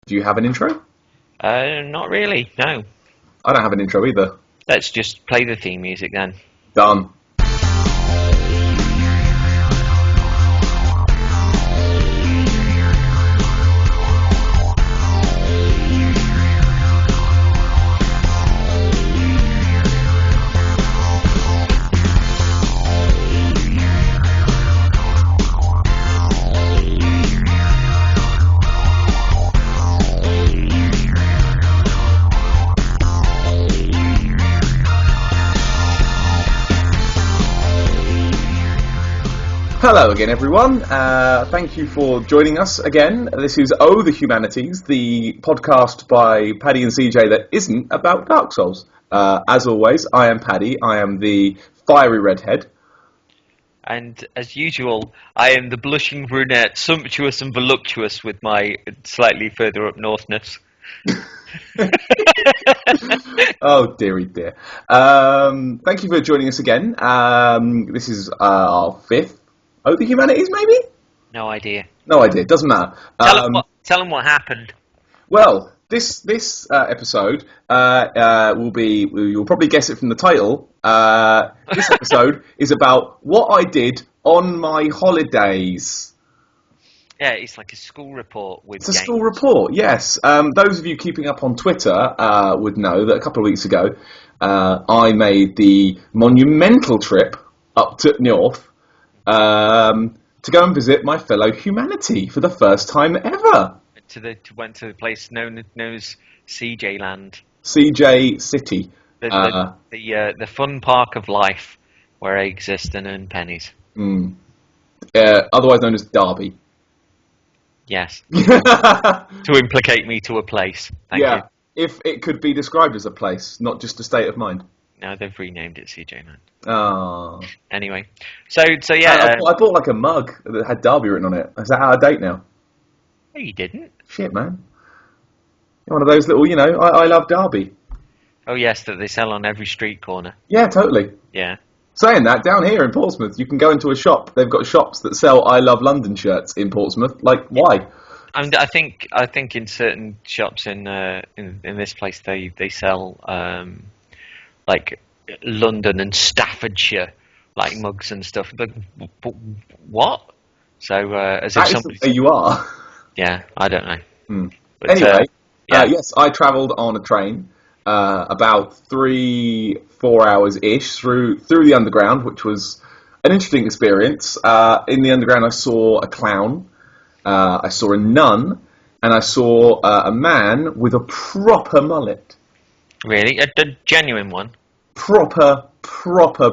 Do you have an intro? Not really, no. I don't have an intro either. Let's just play the theme music then. Done. Hello again, everyone. Thank you for joining us again. This is the Humanities, the podcast by Paddy and CJ that isn't about Dark Souls. As always, I am Paddy. I am the fiery redhead. And as usual, I am the blushing brunette, sumptuous and voluptuous with my slightly further up northness. Oh, dearie dear. Thank you for joining us again. This is our fifth the Humanities, maybe? No idea. No idea. Doesn't matter. Tell them what happened. Well, this episode will be. You'll probably guess it from the title. This episode is about what I did on my holidays. Yeah, it's like a school report with. It's a school report. Yes. Those of you keeping up on Twitter would know that a couple of weeks ago I made the monumental trip up to North. To go and visit my fellow humanity for the first time ever. Went to the place known as CJ Land. CJ City. The fun park of life where I exist and earn pennies. Otherwise known as Derby. Yes. To implicate me to a place. Thank you. If it could be described as a place, not just a state of mind. No, they've renamed it CJ Land. Oh. Anyway, so yeah. I bought like a mug that had Derby written on it. Is that out of date now? No, you didn't. Shit, man. One of those little, I love Derby. Oh yes, that they sell on every street corner. Yeah, totally. Yeah. Saying that, down here in Portsmouth, you can go into a shop. They've got shops that sell I Love London shirts in Portsmouth. Like, why? I think in certain shops in this place they sell like London and Staffordshire like mugs and stuff. But what? So as if somebody. Where you are. Yeah, I don't know. But, anyway, yeah. Yes, I travelled on a train about 3-4 hours ish through the underground, which was an interesting experience. In the underground, I saw a clown, I saw a nun, and I saw a man with a proper mullet. Really, a genuine one. Proper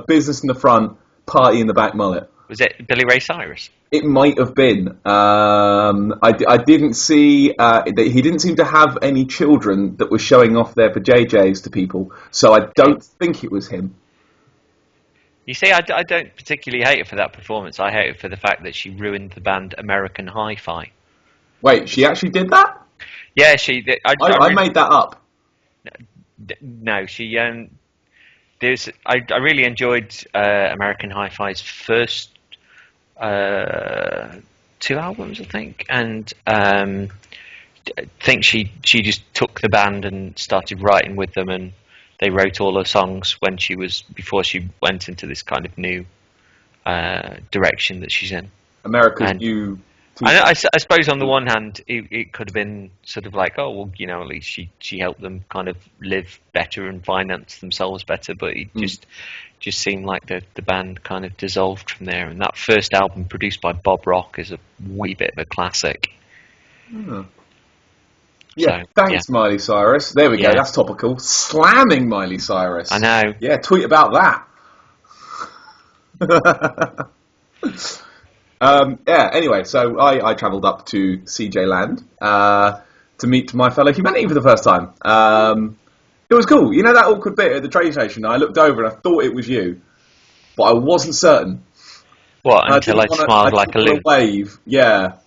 business in the front, party in the back mullet. Was it Billy Ray Cyrus? It might have been. I didn't see. He didn't seem to have any children that were showing off their vajayjays to people, so I don't think it was him. You see, I don't particularly hate her for that performance. I hate her for the fact that she ruined the band American Hi-Fi. Wait, she actually did that? Yeah, she did. I made that up. No, she. I really enjoyed American Hi-Fi's first 2 albums, I think, and I think she just took the band and started writing with them, and they wrote all her songs before she went into this kind of new direction that she's in. America's new. I suppose on the one hand, it could have been sort of like, oh, well, at least she helped them kind of live better and finance themselves better, but it just seemed like the band kind of dissolved from there. And that first album produced by Bob Rock is a wee bit of a classic. Oh. Yeah, so, thanks, yeah. Miley Cyrus. There we go, that's topical. Slamming Miley Cyrus. I know. Yeah, tweet about that. Anyway, so I travelled up to CJ Land to meet my fellow humanity for the first time. It was cool. You know that awkward bit at the train station? I looked over and I thought it was you, but I wasn't certain. What, until I smiled like a loon? Wave, yeah,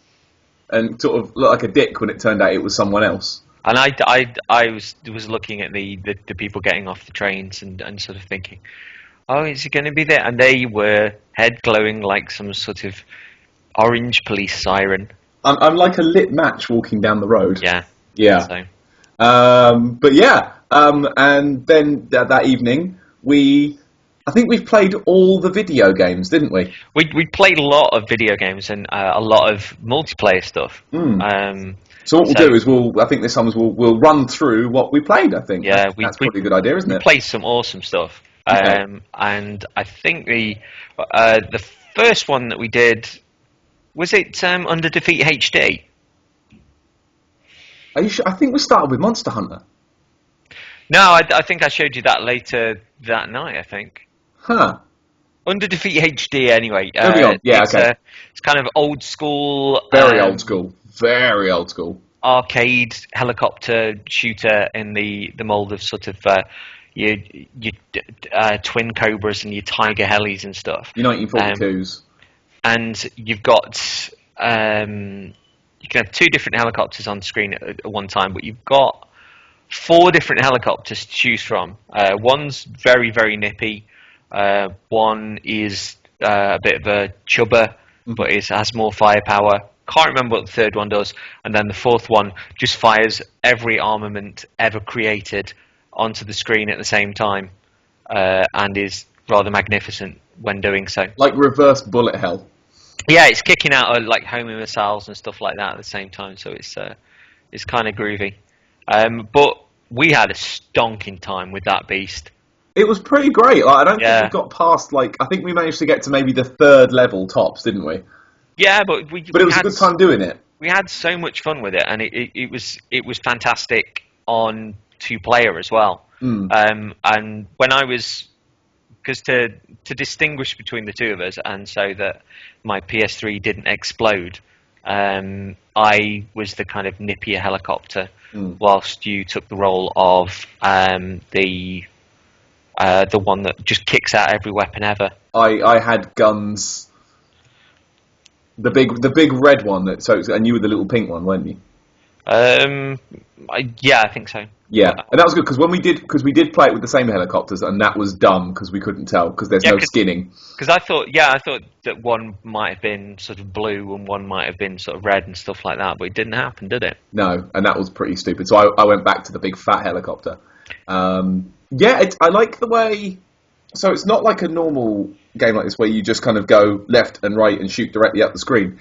and sort of looked like a dick when it turned out it was someone else. And I was looking at the people getting off the trains and sort of thinking, oh, is he going to be there? And they were head glowing like some sort of orange police siren. I'm like a lit match walking down the road. Yeah. Yeah. So But yeah, and then that evening I think we've played all the video games, didn't we? we played a lot of video games and a lot of multiplayer stuff. So what we'll So do is I think this time we'll run through what we played. I think yeah, that's probably a good idea, isn't we it? played some awesome stuff. Okay. And I think the first one that we did was it Under Defeat HD. Are you sure? I think we started with Monster Hunter. No, I think I showed you that later that night. I think Huh. Under Defeat HD. Anyway, Moving on. Yeah. Okay. It's kind of old school. Very old school. Very old school. Arcade helicopter shooter in the mold of sort of your twin cobras and your tiger helis and stuff. Your 1942s. And you've got you can have two different helicopters on screen at one time, but you've got four different helicopters to choose from. One's very, very nippy. One is a bit of a chubber, but it has more firepower. Can't remember what the third one does. And then the fourth one just fires every armament ever created onto the screen at the same time, and is rather magnificent when doing so. Like reverse bullet hell. Yeah, it's kicking out like homing missiles and stuff like that at the same time, so it's kind of groovy. But we had a stonking time with that beast. It was pretty great. Like, I don't think we got past I think we managed to get to maybe the third level tops, didn't we? Yeah, but it was a good time doing it. We had so much fun with it, and it was fantastic on 2-player as well. And when I was, because to distinguish between the two of us, and so that my PS3 didn't explode, I was the kind of nippier helicopter, whilst you took the role of the one that just kicks out every weapon ever. I had guns. The big red one and you were the little pink one, weren't you? Yeah, I think so. Yeah, and that was good because we did play it with the same helicopters, and that was dumb because we couldn't tell because there's no skinning. Because I thought that one might have been sort of blue and one might have been sort of red and stuff like that, but it didn't happen, did it? No, and that was pretty stupid. So I went back to the big fat helicopter. I like the way. So it's not like a normal game like this where you just kind of go left and right and shoot directly at the screen.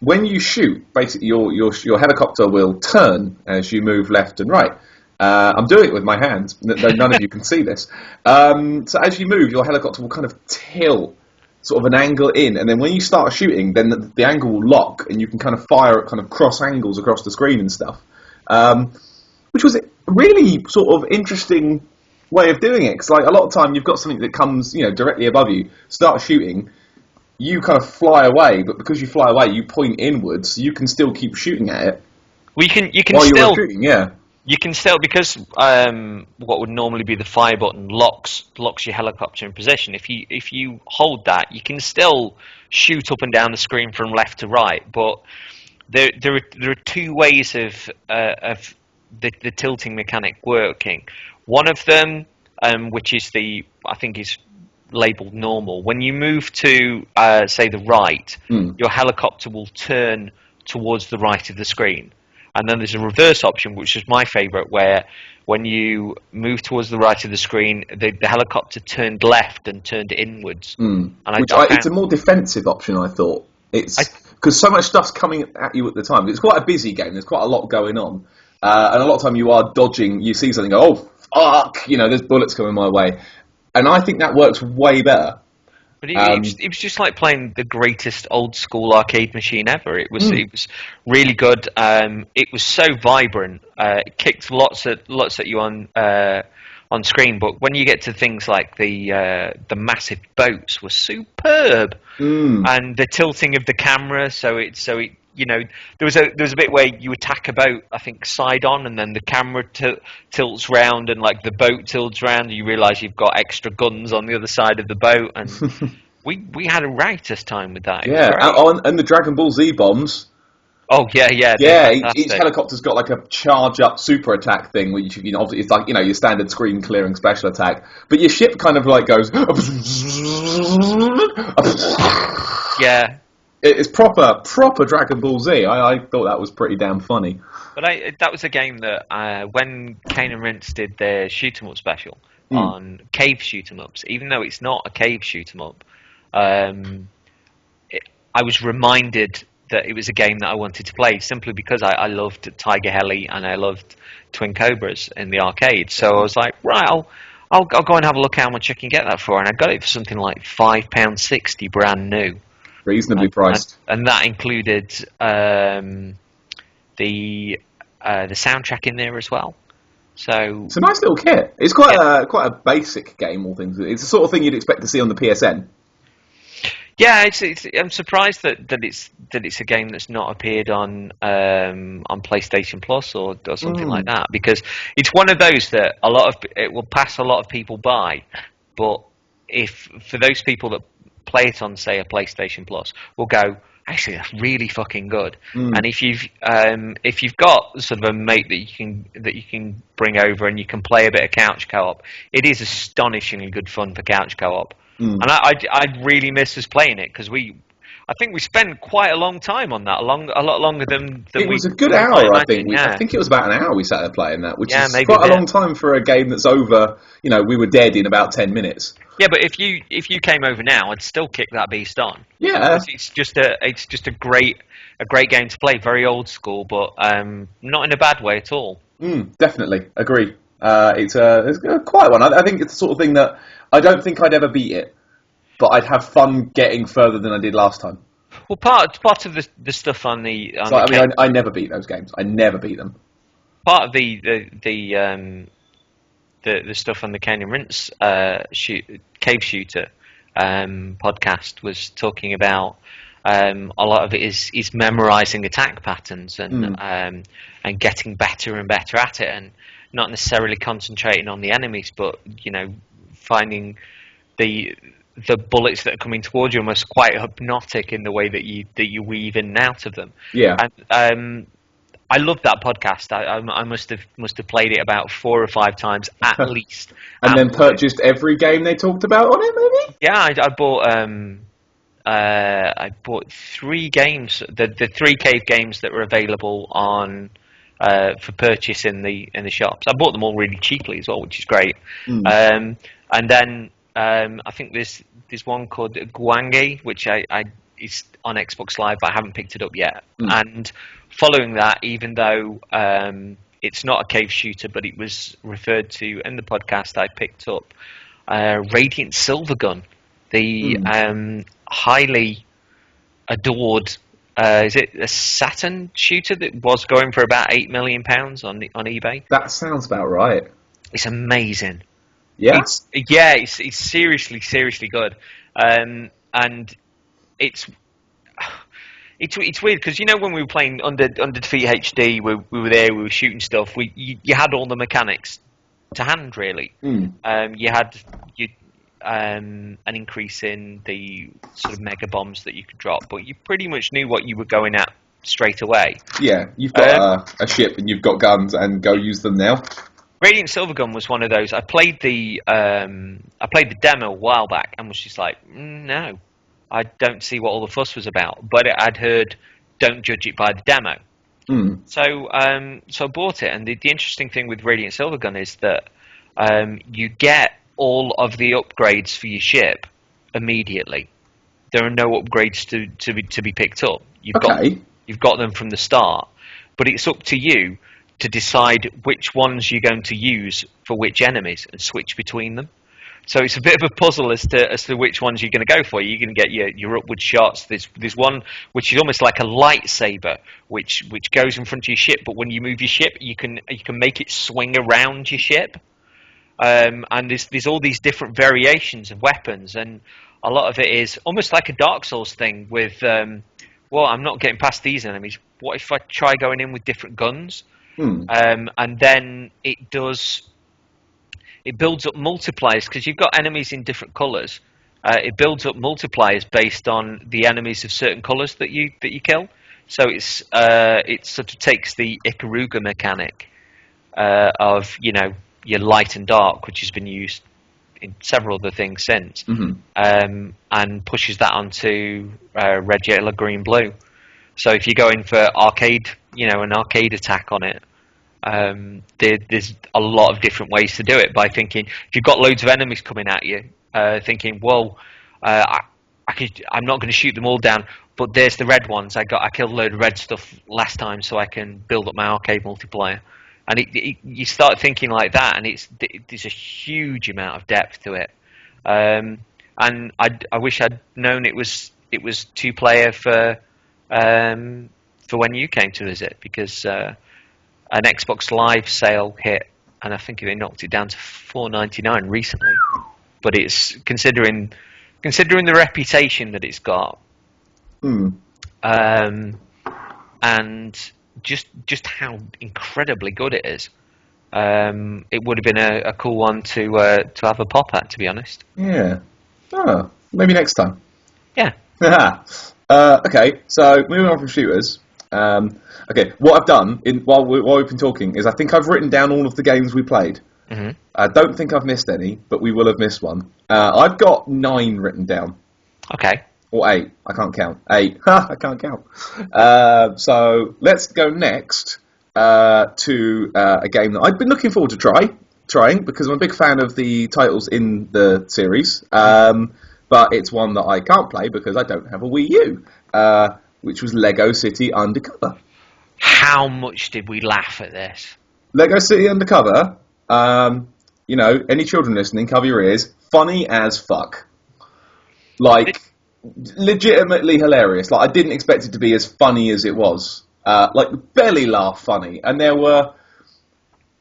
When you shoot, basically your helicopter will turn as you move left and right. I'm doing it with my hands, though none of you can see this. So as you move, your helicopter will kind of tilt, sort of an angle in, and then when you start shooting, then the angle will lock, and you can kind of fire at kind of cross angles across the screen and stuff. Which was a really sort of interesting way of doing it, because like a lot of time you've got something that comes directly above you, start shooting, you kind of fly away, but because you fly away, you point inwards, so you can still keep shooting at it. Well, you can while still you're shooting, yeah. You can still, because what would normally be the fire button locks your helicopter in position. If you hold that, you can still shoot up and down the screen from left to right. But there are two ways of the tilting mechanic working. One of them, which is I think is labelled normal. When you move to say the right, your helicopter will turn towards the right of the screen. And then there's a reverse option, which is my favourite, where when you move towards the right of the screen, the helicopter turned left and turned inwards. It's a more defensive option, I thought. It's because so much stuff's coming at you at the time. It's quite a busy game. There's quite a lot going on. And a lot of time you are dodging. You see something, go, oh, fuck! There's bullets coming my way. And I think that works way better. But it was just like playing the greatest old school arcade machine ever. It was really good. It was so vibrant. It kicked lots at you on screen. But when you get to things like the massive boats were superb, and the tilting of the camera. So it there was a bit where you attack a boat, I think side on, and then the camera tilts round and like the boat tilts round, and you realise you've got extra guns on the other side of the boat, and we had a righteous time with that. Yeah, and the Dragon Ball Z bombs. Oh yeah. Each helicopter's got like a charge up super attack thing, which obviously it's like your standard screen clearing special attack, but your ship kind of like goes yeah. It's proper Dragon Ball Z. I thought that was pretty damn funny. But that was a game that when Kane and Rince did their shoot 'em up special on cave shoot 'em ups, even though it's not a cave shoot 'em up, I was reminded that it was a game that I wanted to play simply because I loved Tiger Heli and I loved Twin Cobras in the arcade. So I was like, right, I'll go and have a look how much I can get that for, and I got it for something like £5.60 brand new. Reasonably priced. And that included the soundtrack in there as well. So it's a nice little kit. It's quite a basic game, all things. It's the sort of thing you'd expect to see on the PSN. Yeah, I'm surprised that it's a game that's not appeared on PlayStation Plus or something like that, because it's one of those that it will pass a lot of people by, but if for those people that play it on, say, a PlayStation Plus, will go, actually, that's really fucking good. And if you've got sort of a mate that you can bring over and you can play a bit of couch co-op, it is astonishingly good fun for couch co-op. And I really miss us playing it, because I think we spent quite a long time on that, a lot longer than it we. was a good hour, I think. Yeah. I think it was about an hour we sat there playing that, which is maybe quite a long time for a game that's over. You know, we were dead in about 10 minutes. Yeah, but if you came over now, I'd still kick that beast on. Yeah, it's just a great game to play, very old school, but not in a bad way at all. Definitely agree. It's a quiet one. I think it's the sort of thing that I don't think I'd ever beat it, but I'd have fun getting further than I did last time. Well, part of the stuff on the I never beat those games. I never beat them. Part of the stuff on the Kane and Rince cave shooter podcast was talking about a lot of it is memorizing attack patterns and getting better and better at it, and not necessarily concentrating on the enemies, but finding the bullets that are coming towards you almost quite hypnotic in the way that you weave in and out of them. Yeah. And I loved that podcast. I must have played it about 4 or 5 times at least. And then purchased every game they talked about on it, maybe? Yeah, I bought 3 games, the 3 cave games that were available on for purchase in the shops. I bought them all really cheaply as well, which is great. And then I think there's one called Guangi, which is on Xbox Live, but I haven't picked it up yet. And following that, even though it's not a cave shooter, but it was referred to in the podcast, I picked up Radiant Silvergun, the highly adored. Is it a Saturn shooter that was going for about £8 million on eBay? That sounds about right. It's amazing. Yeah, it's seriously good, and it's weird because when we were playing under Defeat HD, we were there, we were shooting stuff. You had all the mechanics to hand, really. You had an increase in the sort of mega bombs that you could drop, but you pretty much knew what you were going at straight away. Yeah, you've got a ship and you've got guns, and go use them now. Radiant Silvergun was one of those. I played the demo a while back and was just like, no, I don't see what all the fuss was about. But I'd heard, don't judge it by the demo. So I bought it, and the interesting thing with Radiant Silvergun is that you get all of the upgrades for your ship immediately. There are no upgrades to be picked up. You've got them from the start, but it's up to you to decide which ones you're going to use for which enemies and switch between them. So it's a bit of a puzzle as to which ones you're going to go for. You're going to get your upward shots. There's one which is almost like a lightsaber, which goes in front of your ship. But when you move your ship, you can make it swing around your ship. And there's all these different variations of weapons, and a lot of it is almost like a Dark Souls thing. With well, I'm not getting past these enemies. What if I try going in with different guns? And then it builds up multipliers because you've got enemies in different colours. It builds up multipliers based on the enemies of certain colours that you kill. So it sort of takes the Ikaruga mechanic of your light and dark, which has been used in several other things since, Mm-hmm. and pushes that onto red, yellow, green, blue. So if you're going for arcade, an arcade attack on it, there's a lot of different ways to do it. By thinking, if you've got loads of enemies coming at you, thinking, well, I'm not going to shoot them all down, but there's the red ones. I killed a load of red stuff last time, so I can build up my arcade multiplayer. And you start thinking like that, and there's a huge amount of depth to it. And I wish I'd known it was 2-player for when you came to visit, because an Xbox Live sale hit, and I think they knocked it down to $4.99 recently. But it's considering the reputation that it's got, and just how incredibly good it is. It would have been a cool one to have a pop at, to be honest. Yeah. Oh, maybe next time. Yeah. Okay, so moving on from shooters. Okay, what I've done while we've been talking is I think I've written down all of the games we played. Mm-hmm. I don't think I've missed any, but we will have missed one. I've got 9 written down. Okay. Or 8. I can't count. 8. I can't count. So let's go next to a game that I've been looking forward to trying, because I'm a big fan of the titles in the series. But it's one that I can't play because I don't have a Wii U, which was Lego City Undercover. How much did we laugh at this? Lego City Undercover, any children listening, cover your ears, funny as fuck. Like, legitimately hilarious. Like, I didn't expect it to be as funny as it was. Belly laugh funny. And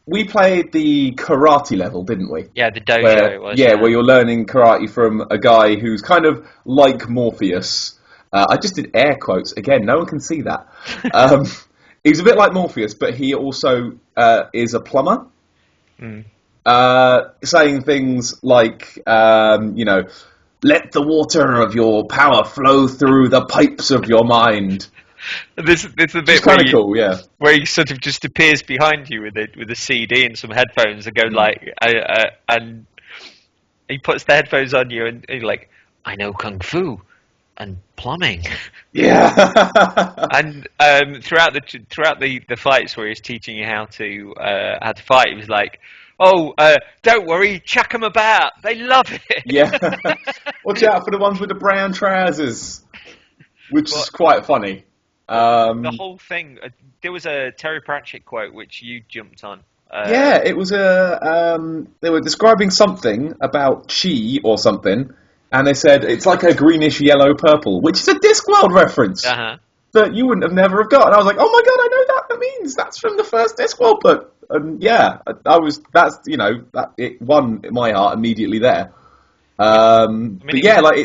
we played the karate level, didn't we? Yeah, the dojo. Where you're learning karate from a guy who's kind of like Morpheus. I just did air quotes. Again, no one can see that. He's a bit like Morpheus, but he also is a plumber. Saying things like, let the water of your power flow through the pipes of your mind. This a bit it's kind of cool, yeah. Where he sort of just appears behind you with a CD and some headphones and goes and he puts the headphones on you and you're like, I know kung fu and plumbing. Yeah. And throughout the fights where he's teaching you how to fight, he was like, oh, don't worry, chuck them about. They love it. Yeah. Watch out for the ones with the brown trousers, which is quite funny. The whole thing. There was a Terry Pratchett quote which you jumped on. It was they were describing something about chi or something, and they said it's like a greenish yellow purple, which is a Discworld reference that you wouldn't have never have got. And I was like, oh my god, I know that. That means that's from the first Discworld book. And yeah, it won my heart immediately there. But yeah, like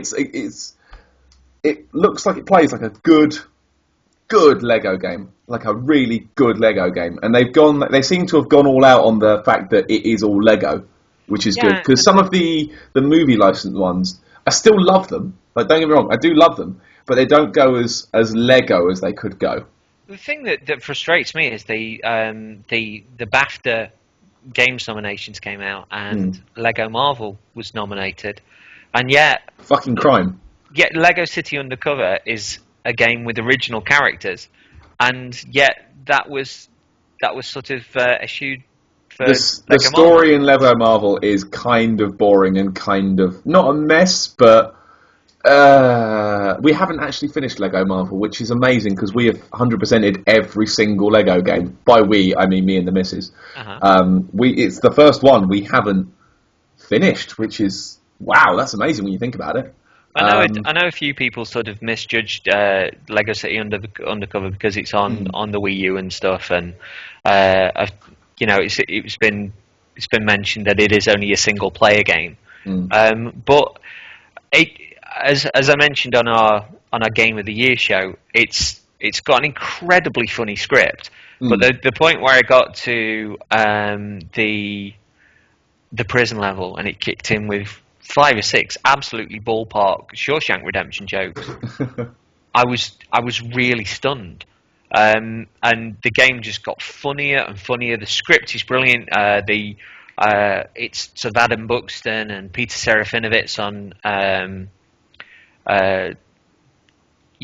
it looks like it plays like a good Lego game, like a really good Lego game, and they seem to have gone all out on the fact that it is all Lego, which is good, because some of the movie licensed ones, I still love them. Like, don't get me wrong, I do love them, but they don't go as Lego as they could go. The thing that frustrates me is the BAFTA Games nominations came out, and Lego Marvel was nominated, and yet fucking crime. Yet Lego City Undercover is a game with original characters, and yet that was sort of eschewed for the story in Lego Marvel is kind of boring and kind of not a mess, but we haven't actually finished Lego Marvel, which is amazing because we have 100%ed every single Lego game. By we, I mean me and the missus. It's the first one we haven't finished, which is wow, that's amazing when you think about it. I know a few people sort of misjudged Lego City Undercover because it's on the Wii U and stuff, and it's been mentioned that it is only a single player game. But as I mentioned on our Game of the Year show, it's got an incredibly funny script. But the point where I got to the prison level and it kicked in with 5 or 6 absolutely ballpark Shawshank Redemption jokes, I was really stunned. And the game just got funnier and funnier. The script is brilliant. The It's sort of Adam Buxton and Peter Serafinovitz on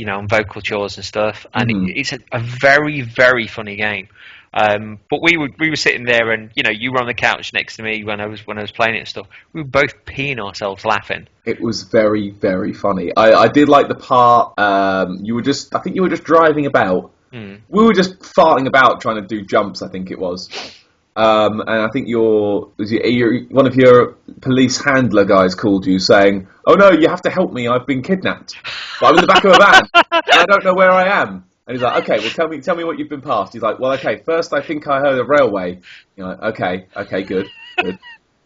on vocal chores and stuff, and it's a very, very funny game. But we were sitting there, and you were on the couch next to me when I was playing it and stuff. We were both peeing ourselves laughing. It was very, very funny. I did like the part I think you were just driving about. We were just farting about trying to do jumps, I think it was. And I think one of your police handler guys called you saying, "Oh no, you have to help me, I've been kidnapped. But I'm in the back of a van, and I don't know where I am." And he's like, "Okay, well tell me what you've been past." He's like, "Well, okay, first I think I heard a railway." You're like, okay, good.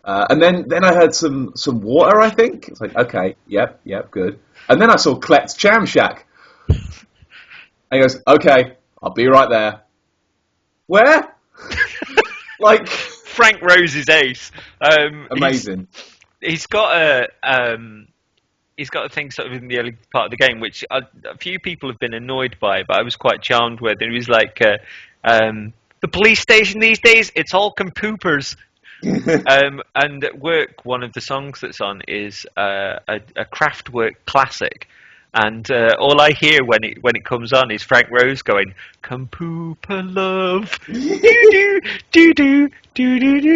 And then I heard some water, I think. It's like, okay, yep, good. And then I saw Klet's Jam Shack. And he goes, "Okay, I'll be right there." Where? Like Frank Rose's ace. Amazing. He's got a thing sort of in the early part of the game, which a few people have been annoyed by, but I was quite charmed with. It was like, the police station these days, it's all compoopers. And at work, one of the songs that's on is a Kraftwerk classic. And all I hear when it comes on is Frank Rose going, "Come pooper love, do do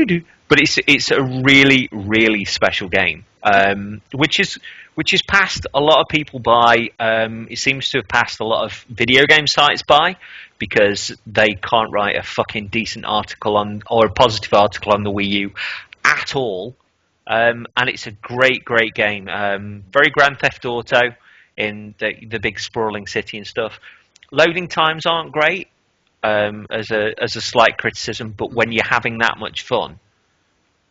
do." But it's a really, really special game, which is passed a lot of people by. It seems to have passed a lot of video game sites by, because they can't write a fucking decent article or a positive article on the Wii U at all. And it's a great, great game. Very Grand Theft Auto in the big sprawling city and stuff. Loading times aren't great, as a slight criticism, but when you're having that much fun,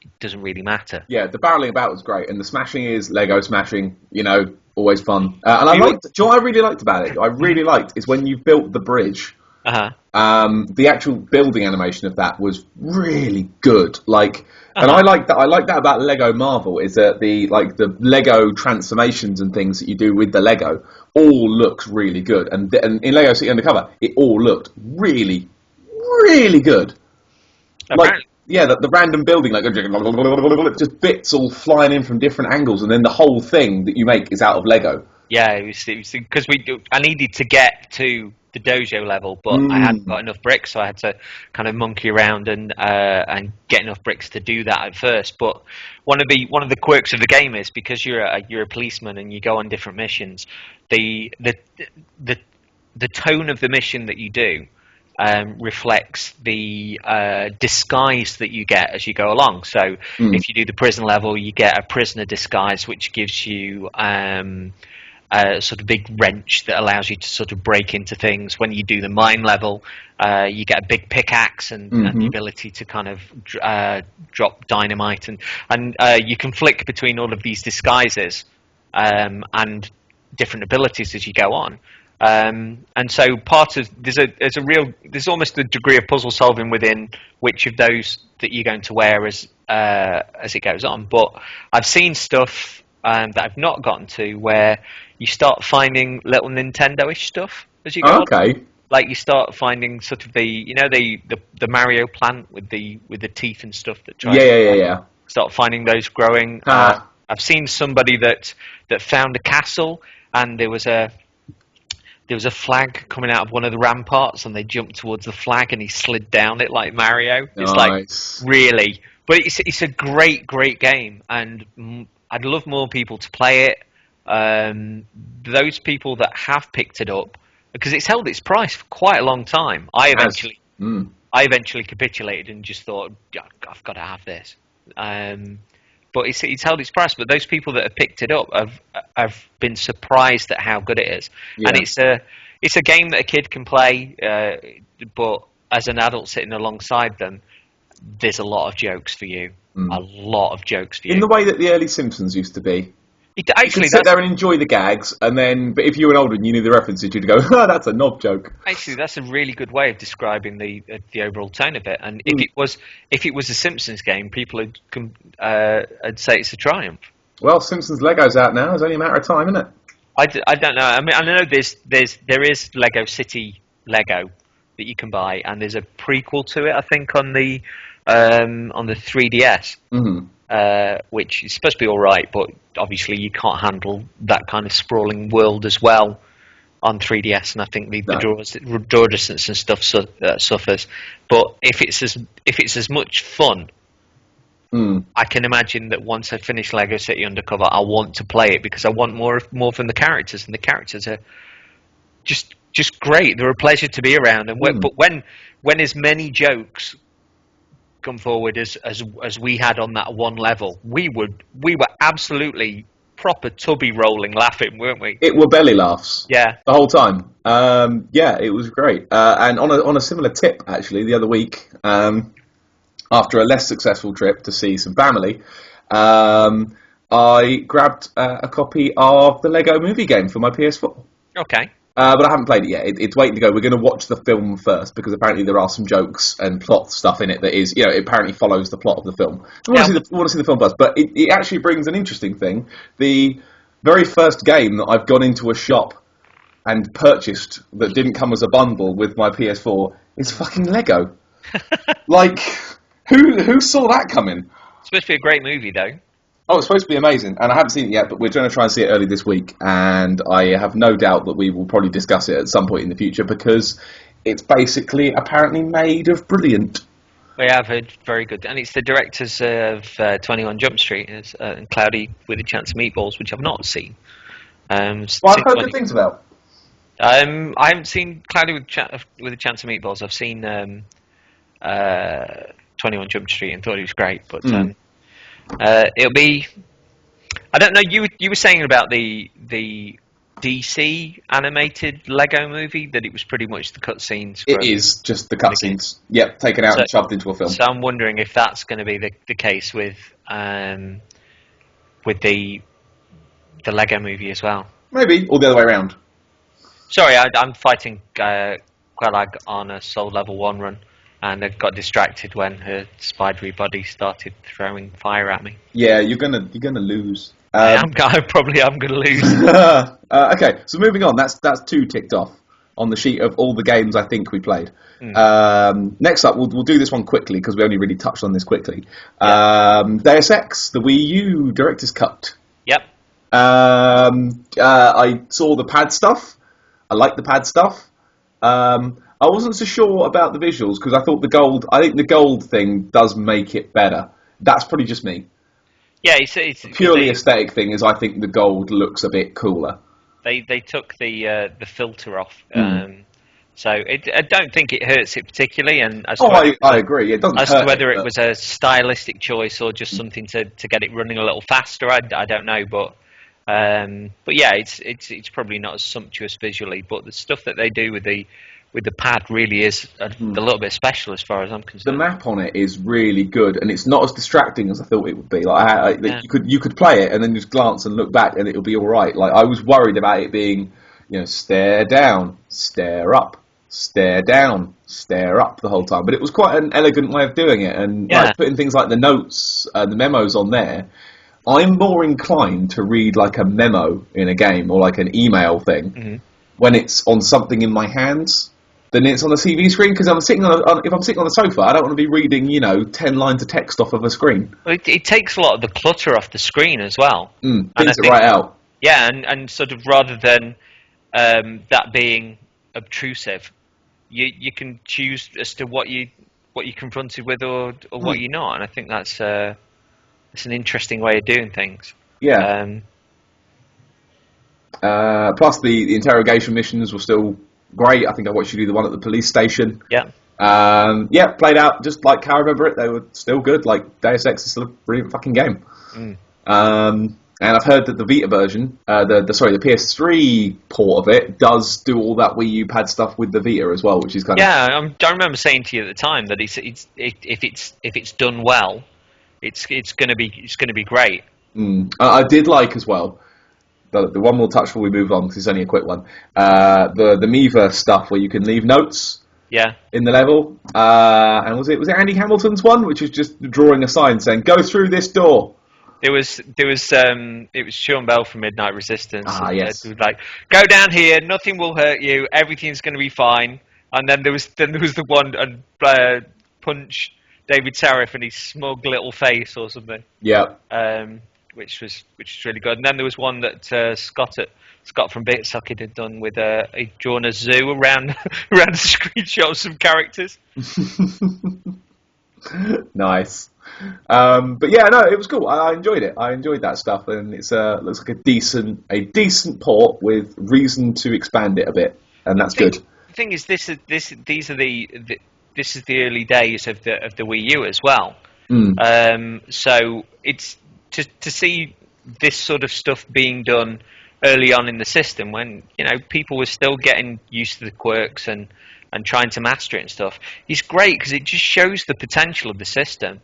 it doesn't really matter. Yeah, the barreling about was great, and the smashing is Lego smashing, always fun. And do you know what I really liked about it? I really liked is when you built the bridge. The actual building animation of that was really good. And I like that. I like that about Lego Marvel is that the Lego transformations and things that you do with the Lego all looks really good. And in Lego City Undercover, it all looked really, really good. The random building, just bits all flying in from different angles, and then the whole thing that you make is out of Lego. Yeah, it was because I needed to get to the dojo level, but I hadn't got enough bricks, so I had to kind of monkey around and get enough bricks to do that at first. But one of the quirks of the game is, because you're a policeman and you go on different missions, the tone of the mission that you do reflects the disguise that you get as you go along. So if you do the prison level, you get a prisoner disguise, which gives you a sort of big wrench that allows you to sort of break into things. When you do the mine level, you get a big pickaxe and the ability to kind of drop dynamite, and you can flick between all of these disguises and different abilities as you go on. And so there's almost a degree of puzzle solving within which of those that you're going to wear as it goes on. But I've seen stuff that I've not gotten to where you start finding little Nintendo-ish stuff as you go on. Like you start finding sort of the Mario plant with the teeth and stuff that tries to start finding those growing. I've seen somebody that found a castle, and there was a flag coming out of one of the ramparts, and they jumped towards the flag, and he slid down it like Mario. It's like, really, but it's a great, great game, and I'd love more people to play it. Those people that have picked it up, because it's held its price for quite a long time. I eventually capitulated and just thought, I've got to have this. But it's held its price. But those people that have picked it up have been surprised at how good it is. Yeah. And it's a game that a kid can play, but as an adult sitting alongside them, there's a lot of jokes for you. A lot of jokes for you. In the way that the early Simpsons used to be. You could sit there and enjoy the gags, but if you were older and you knew the references, you'd go, "Oh, that's a knob joke." Actually, that's a really good way of describing the overall tone of it. And if it was a Simpsons game, people would say it's a triumph. Well, Simpsons Lego's out now. It's only a matter of time, isn't it? I don't know. I mean, I know there is Lego City Lego that you can buy, and there's a prequel to it, I think, on the on the 3DS, Mm-hmm. which is supposed to be all right, but obviously you can't handle that kind of sprawling world as well on 3DS, and I think the No. draw distance and stuff suffers. But if it's as much fun, I can imagine that once I finish Lego City Undercover, I'll want to play it because I want more from the characters, and the characters are just great. They're a pleasure to be around. And but when as many jokes come forward as we had on that one level, we were absolutely proper tubby rolling laughing, weren't we? It were belly laughs. Yeah. The whole time. Yeah, it was great. And on a similar tip, actually, the other week, after a less successful trip to see some family, I grabbed a copy of the Lego Movie game for my PS4. Okay. But I haven't played it yet. It's waiting to go. We're going to watch the film first because apparently there are some jokes and plot stuff in it that is, it apparently follows the plot of the film. We want to see the film first, but it actually brings an interesting thing. The very first game that I've gone into a shop and purchased that didn't come as a bundle with my PS4 is fucking Lego. Like, who saw that coming? It's supposed to be a great movie, though. Oh, it's supposed to be amazing, and I haven't seen it yet, but we're going to try and see it early this week, and I have no doubt that we will probably discuss it at some point in the future, because it's basically apparently made of brilliant. We have heard very good, and it's the directors of 21 Jump Street and Cloudy with a Chance of Meatballs, which I've not seen. Well, I've heard good things about. I haven't seen Cloudy with a Chance of Meatballs. I've seen 21 Jump Street and thought it was great, but it'll be. I don't know. You were saying about the DC animated Lego movie that it was pretty much the cutscenes. It is just the cutscenes. Yep, taken out and shoved into a film. So I'm wondering if that's going to be the case with the Lego movie as well. Maybe, or the other way around. Sorry, I'm fighting Quelag on a Soul Level 1 run, and I got distracted when her spidery body started throwing fire at me. Yeah, you're gonna lose. I'm probably gonna lose. Okay, so moving on. That's 2 ticked off on the sheet of all the games I think we played. Next up, we'll do this one quickly because we only really touched on this quickly. Deus Ex, the Wii U Director's Cut. Yep. I saw the pad stuff. I like the pad stuff. I wasn't so sure about the visuals because I thought I think the gold thing does make it better. That's probably just me. Yeah, it's purely aesthetic thing is I think the gold looks a bit cooler. They took the filter off, so I don't think it hurts it particularly. And I agree. It doesn't as hurt to whether it was a stylistic choice or just something to get it running a little faster. I don't know, but yeah, it's probably not as sumptuous visually. But the stuff that they do with the pad really is a little bit special as far as I'm concerned. The map on it is really good, and it's not as distracting as I thought it would be. Like you could play it and then just glance and look back, and it'll be all right. Like I was worried about it being, stare down, stare up, stare down, stare up the whole time. But it was quite an elegant way of doing it, and like putting things like the notes, the memos on there. I'm more inclined to read like a memo in a game or like an email thing when it's on something in my hands than it's on a TV screen, because if I'm sitting on the sofa, I don't want to be reading 10 lines of text off of a screen. Well, it takes a lot of the clutter off the screen as well. Things it right out. Yeah, and sort of rather than that being obtrusive, you can choose as to what you're confronted with or what you're not, and I think that's it's an interesting way of doing things. Yeah. Plus the interrogation missions were still great. I think I watched you do the one at the police station. Yeah. Played out just like how I remember it. They were still good. Like Deus Ex is still a brilliant fucking game. And I've heard that the Vita version, the PS3 port of it, does do all that Wii U pad stuff with the Vita as well, which is kind of. Yeah, I remember saying to you at the time that if it's done well, it's gonna be great. I did like as well. The one we'll touch before we move on, because it's only a quick one. The Miiverse stuff where you can leave notes. Yeah. In the level, and was it Andy Hamilton's one, which was just drawing a sign saying "Go through this door." It was Sean Bell from Midnight Resistance. Yes. It was like, go down here, nothing will hurt you, everything's going to be fine. And then there was the one and punch David Tariff and his smug little face or something. Yeah. Which was really good. And then there was one that Scott from Bitsocket had done with he'd drawn a zoo around around a screenshot of some characters. Nice. But yeah, no, it was cool. I enjoyed it. I enjoyed that stuff, and it's looks like a decent port with reason to expand it a bit, and that's good. The thing is, this is the early days of the Wii U as well. So it's to see this sort of stuff being done early on in the system when people were still getting used to the quirks and trying to master it and stuff. It's great because it just shows the potential of the system.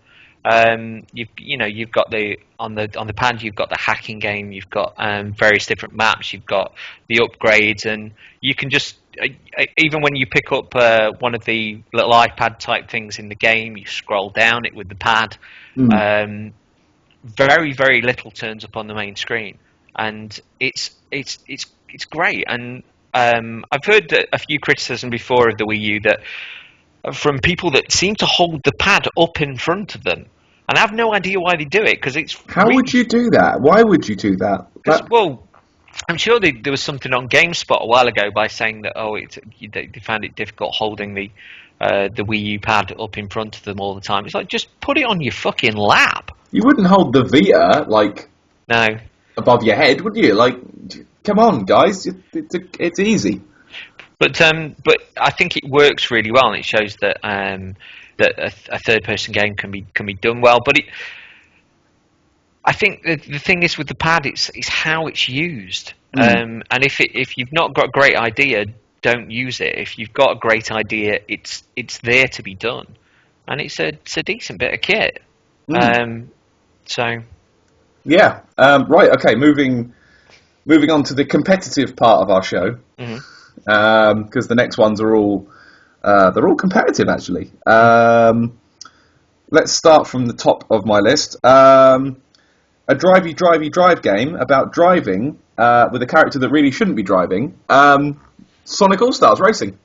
You've got on the pad, you've got the hacking game, you've got various different maps, you've got the upgrades, and you can just even when you pick up one of the little iPad type things in the game, you scroll down it with the pad. Very, very little turns up on the main screen, and it's great. And I've heard a few criticism before of the Wii U that from people that seem to hold the pad up in front of them, and I have no idea why they do it because it's. How would you do that? Why would you do that? Well, I'm sure there was something on GameSpot a while ago by saying that they found it difficult holding the Wii U pad up in front of them all the time. It's like, just put it on your fucking lap. You wouldn't hold the Vita no above your head, would you? Like, come on, guys, it's easy. But I think it works really well, and it shows that a third-person game can be done well. But I think the thing is with the pad, it's how it's used. And if you've not got a great idea, don't use it. If you've got a great idea, it's there to be done, and it's a decent bit of kit. So yeah, right. Okay, moving on to the competitive part of our show, because the next ones are all they're all competitive actually. Let's start from the top of my list. A drive game about driving with a character that really shouldn't be driving. Sonic All Stars Racing.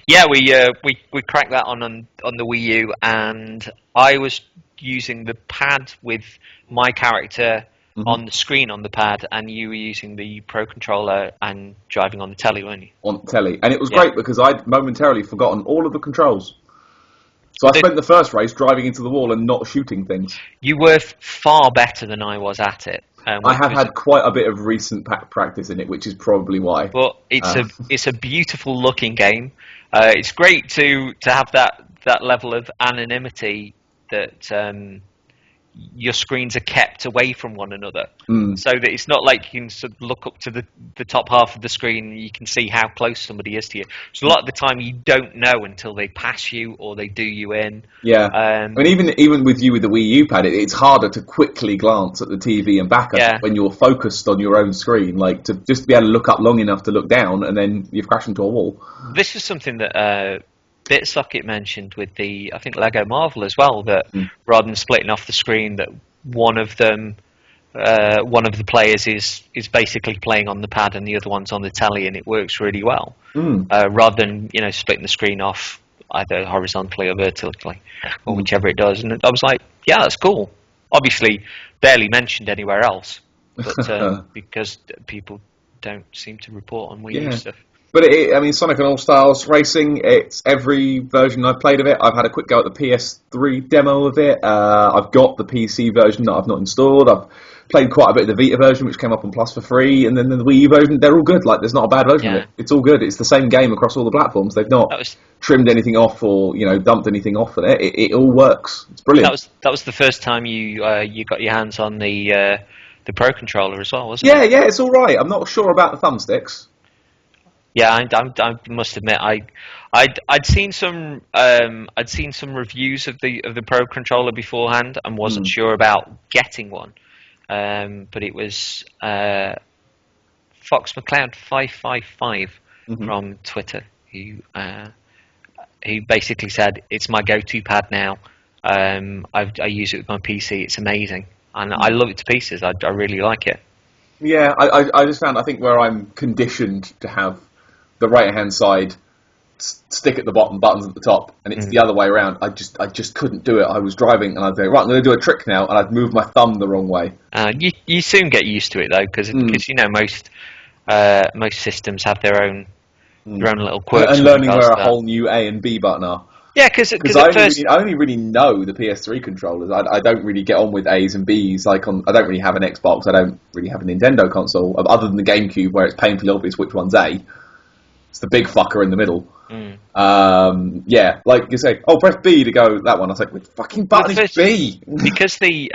Yeah, we cracked that on the Wii U, and I was using the pad with my character on the screen on the pad, and you were using the Pro Controller and driving on the telly, weren't you? On telly, and it was great because I'd momentarily forgotten all of the controls. So I spent the first race driving into the wall and not shooting things. You were far better than I was at it. I have had quite a bit of recent practice in it, which is probably why. Well, it's a beautiful looking game. It's great to have that level of anonymity that your screens are kept away from one another, so that it's not like you can sort of look up to the top half of the screen and you can see how close somebody is to you. So a lot of the time you don't know until they pass you or they do you in. Yeah, I mean even with you with the Wii U pad, it's harder to quickly glance at the TV and back up when you're focused on your own screen. Like to just be able to look up long enough to look down, and then you've crashed into a wall. This is something that Bitsocket mentioned with the, I think, Lego Marvel as well, that rather than splitting off the screen, that one of the players is basically playing on the pad and the other one's on the telly, and it works really well. Rather than splitting the screen off either horizontally or vertically, or whichever it does. And I was like, yeah, that's cool. Obviously, barely mentioned anywhere else, but because people don't seem to report on Wii U stuff. But Sonic and All Stars Racing, it's every version I've played of it. I've had a quick go at the PS3 demo of it. I've got the PC version that I've not installed. I've played quite a bit of the Vita version, which came up on Plus for free, and then the Wii U version. They're all good. Like, there's not a bad version of it. It's all good. It's the same game across all the platforms. They've not trimmed anything off or dumped anything off of it. It all works. It's brilliant. That was the first time you got your hands on the Pro Controller as well, wasn't it? Yeah, it's all right. I'm not sure about the thumbsticks. Yeah, I must admit, I'd seen some reviews of the Pro Controller beforehand and wasn't sure about getting one, but it was Fox McCloud 555 from Twitter who basically said it's my go-to pad now. I use it with my PC. It's amazing, and I love it to pieces. I really like it. Yeah, I just found, I think where I'm conditioned to have the right-hand side stick at the bottom, buttons at the top, and it's the other way around. I just couldn't do it. I was driving, and I'd go, right, I'm going to do a trick now, and I'd move my thumb the wrong way. You soon get used to it though, because most systems have their own little quirks. And learning where a whole new A and B button are. Yeah, because I only really know the PS3 controllers. I don't really get on with A's and B's. I don't really have an Xbox. I don't really have a Nintendo console, other than the GameCube, where it's painfully obvious which one's A. It's the big fucker in the middle. Yeah, like you say, press B to go that one. I was like, which fucking button is B? Because the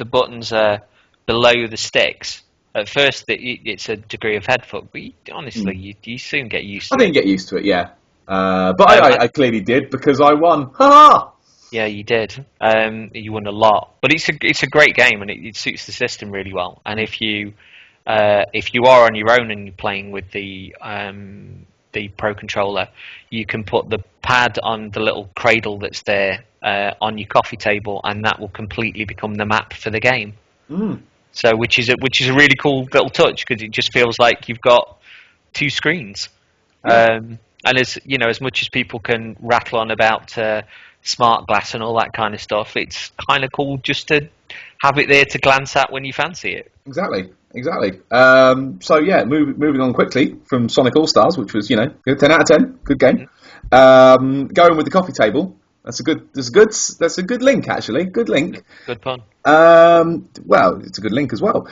buttons are below the sticks. At first, it's a degree of head fuck, but honestly, you soon get used to it. I didn't get used to it, yeah. But I clearly did, because I won. Ha! Yeah, you did. You won a lot, but it's a great game, and it suits the system really well. And if you are on your own and you're playing with the Pro Controller, you can put the pad on the little cradle that's there on your coffee table, and that will completely become the map for the game. So, which is a really cool little touch, because it just feels like you've got two screens. Yeah. And as much as people can rattle on about smart glass and all that kind of stuff, it's kind of cool just to have it there to glance at when you fancy it. Exactly. So yeah, moving on quickly from Sonic All Stars, which was good, 10 out of 10, good game. Going with the coffee table. That's a good link, actually. Good link. Good pun. Well, it's a good link as well.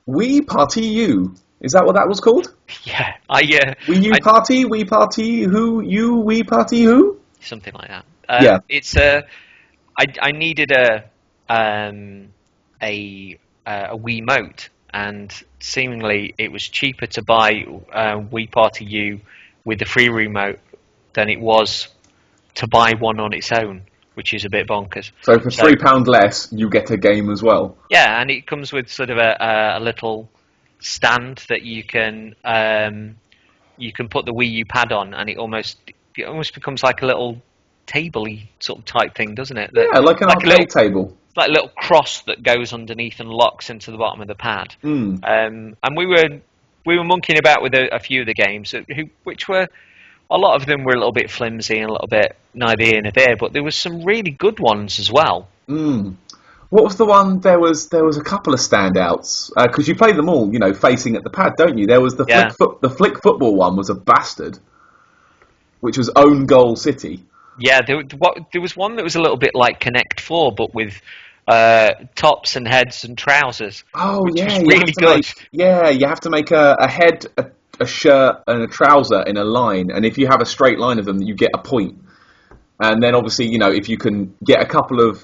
Wii Party U. Is that what that was called? Yeah, Wii U Party, Wii Party Who, You, Wii Party Who? Something like that. Yeah. It's I needed a Wiimote, and seemingly it was cheaper to buy Wii Party U with the free remote than it was to buy one on its own, which is a bit bonkers. So for £3 less, you get a game as well. Yeah, and it comes with sort of a little stand that you can put the Wii U pad on, and it almost becomes like a little table-y sort of type thing, doesn't it? Yeah, like an arcade table. It's like a little cross that goes underneath and locks into the bottom of the pad. And we were monkeying about with a few of the games, which were, a lot of them were a little bit flimsy and a little bit neither here nor there, but there was some really good ones as well. What was the one? There was a couple of standouts, because you play them all, facing at the pad, don't you? There was the flick football one was a bastard, which was Own Goal City. Yeah, there was one that was a little bit like Connect 4, but with tops and heads and trousers. Oh, which yeah, was really good. You have to make a head, a shirt, and a trouser in a line, and if you have a straight line of them, you get a point. And then obviously, if you can get a couple of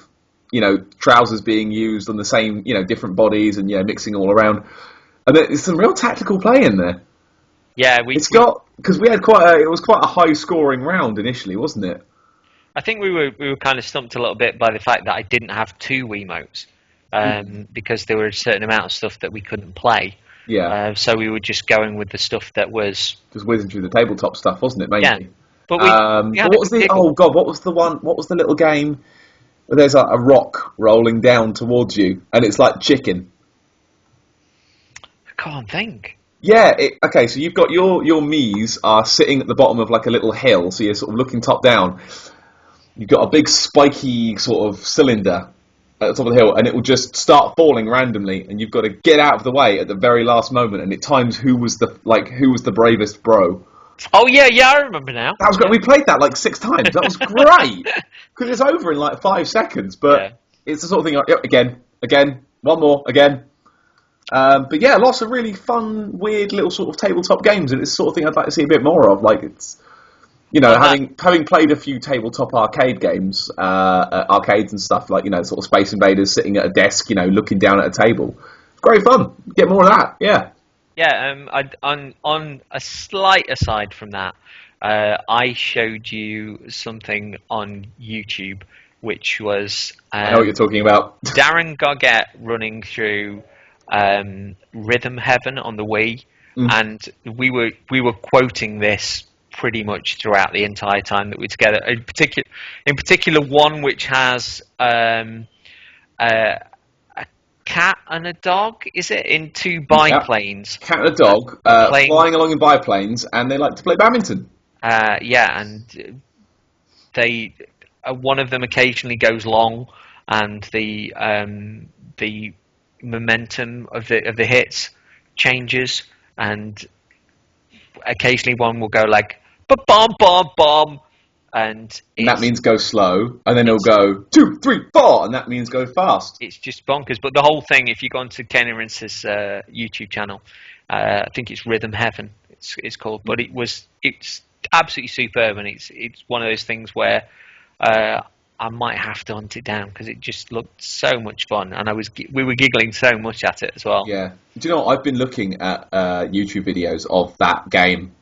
trousers being used on the same, different bodies and mixing all around, and there's some real tactical play in there. Yeah, because we had it was quite a high scoring round initially, wasn't it? I think we were kind of stumped a little bit by the fact that I didn't have two Wiimotes, because there were a certain amount of stuff that we couldn't play. Yeah. So we were just going with the stuff that was just whizzing through the tabletop stuff, wasn't it? Mainly. Yeah. But what was the? Oh God, what was the one? What was the little game where there's a rock rolling down towards you, and it's like chicken? I can't think. Yeah. Okay. So you've got your Miis are sitting at the bottom of like a little hill, so you're sort of looking top down. You've got a big spiky sort of cylinder at the top of the hill, and it will just start falling randomly, and you've got to get out of the way at the very last moment, and it times who was the bravest bro. Oh yeah, I remember now. That was great. We played that like 6 times. That was great because it's over in like 5 seconds. But it's the sort of thing. Like, yep, again, one more, again. But yeah, lots of really fun, weird little sort of tabletop games, and it's the sort of thing I'd like to see a bit more of. Like it's, having played a few tabletop arcade games, arcades and stuff like sort of Space Invaders, sitting at a desk, looking down at a table. It's great fun. Get more of that. Yeah. Yeah, on a slight aside from that, I showed you something on YouTube, which was I know what you're talking about. Darren Goggett running through Rhythm Heaven on the Wii, and we were quoting this pretty much throughout the entire time that we were together. In particular, one which has cat and a dog, is it, in two Yep. biplanes? Cat and a dog Playing, flying along in biplanes, and they like to play badminton. yeah, and they one of them occasionally goes long, and the momentum of the hits changes, and occasionally one will go like bomb bomb bomb, and And that means go slow, and then it'll go 2, 3, 4, and that means go fast. it's just bonkers. But the whole thing, if you go onto Ken Rince's YouTube channel, I think it's Rhythm Heaven. It's called, but it's absolutely superb, and it's one of those things where I might have to hunt it down because it just looked so much fun, and we were giggling so much at it as well. Yeah. Do you know what? I've been looking at YouTube videos of that game